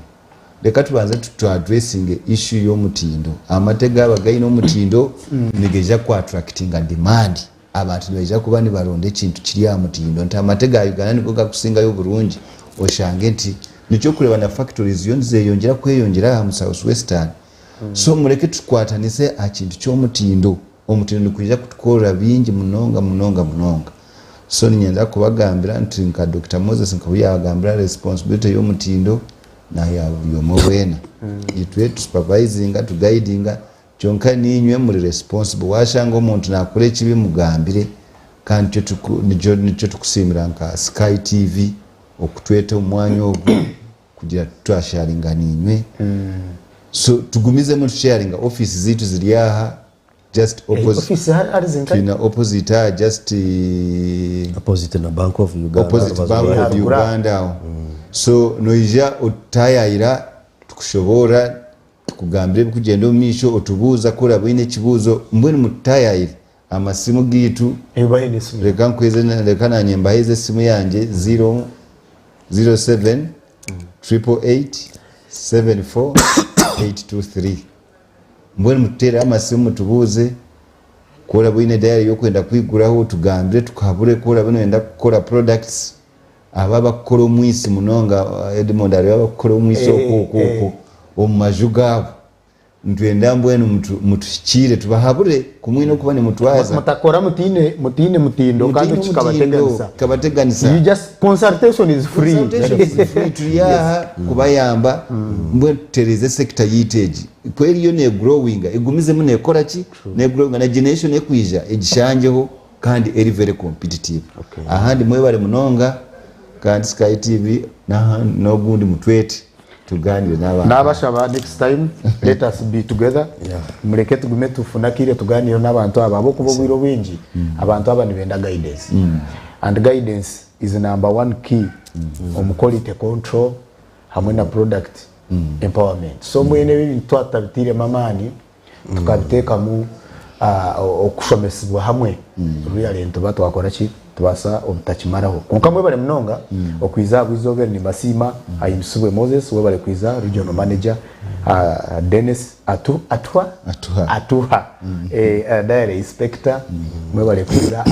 leka tubanze tu addressing issue y'omutindo amate gaba gaino mutindo nigeja ku attracting demand abantu nibeja kuba ni baronde ekintu kiri ya mutindo nti amate ga Uganda niko gakusinga yo burungi oshange nti nicho kureba na factories yonze yongera kweyongera mu South Western so mureke tukwatanise akintu ky'omutindo omutindo nikujja kutukora bingi munonga so ninyenda kubagambira nti nka Dr. Moses nkabuyagambira responsibility y'omutindo na ya yomowena itwe supervising to guiding kyonka ninywe muri responsible washanga omuntu nakore kibi mugambire kandi nicho tukusimira nka Sky TV okutweta omwanya ogwo kugira twasharinga ninywe so tugumize mu sharing office zitu ziri aha just opposite office hari tina opposite just opposite na Bank of Uganda opposite Bank of Uganda so noija otayira tukushobora tukugambire kugenda omisho otubuza kora bine kibuzo mbweni mutayira amasimu gitu reka nkweze reka nanyemba hize simu yanje 007 888 74 823 mbweni mutera amasimu tubuze kora bine diary yokwenda kwiguraho tugambire tukabure kora bino enda gukora products ababa kukora omwisi munonga Edmond ari abakora omwisi okoko omumajugabo ntwenda mbwenu mutushikire tubahabure kumwino kuba ni mutwaza mutakora mutine mutindo kandi kikabateganisa you just consultation is free tuya kubayamba mbwenu tereze sector yiteji kweli yo ne growing igumize mu nekora ki ne growing na generation ekwija egishanjeho kandi eri very competitive ahandi mwebale munonga kandi Sky TV no gundi mutwete tuganire n'abashaba next time let us be together mureke tugume tufunakire tuganire n'abantu ababo kubo bwiro bingi abantu aba nibenda guidance and guidance is number one key on quality control hamwe na product empowerment so mwene bintu twatabitire mamani tukabiteka mu okushomesibwa hamwe really nto batwakora ki tubasa obutachimaraho konka mwe bale mnonga okwiza bwizobere ni Masima ayimsubwe Moses we bale kwiza regional manager Dennis Atuha direct inspector mwe bale kwiza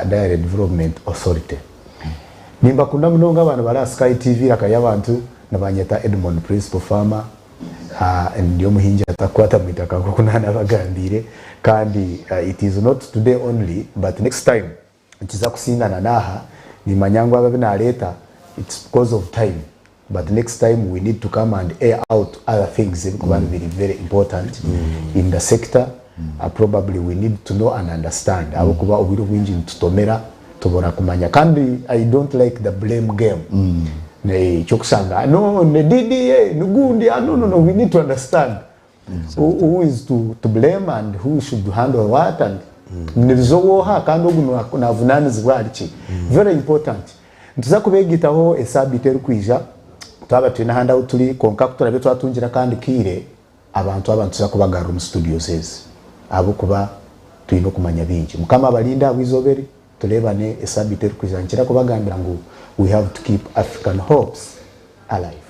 direct development authority nimba kuna mnonga abantu bara Sky TV akaya abantu nabanyeta Edmond principal farmer and Omuhingi atakwata mwitaka kukunana bagambire kandi it is not today only but next time ntiza kusingana naha ni manyangwa babina leta it's because of time but next time we need to come and air out other things because very very important in the sector probably we need to know and understand abo kuba obiro bwinji tutomera tubona kumanya kandi I don't like the blame game ne chokusanga no ne DDA nugundi no we need to understand who is to blame and who should handle what and nizowoha kandi oguno navunanizibwa alichi very important ntuza kubegitaho esabite rukwija twaba twina handa utuli konka kuturabe twatungira kandi kire abantu tuza kubagara mu studios ezi abo kuba twino kumanya bingi mukama abalinda abizobere tulebane esabite rukwija nkira kubagambira ngo we have to keep African hopes alive.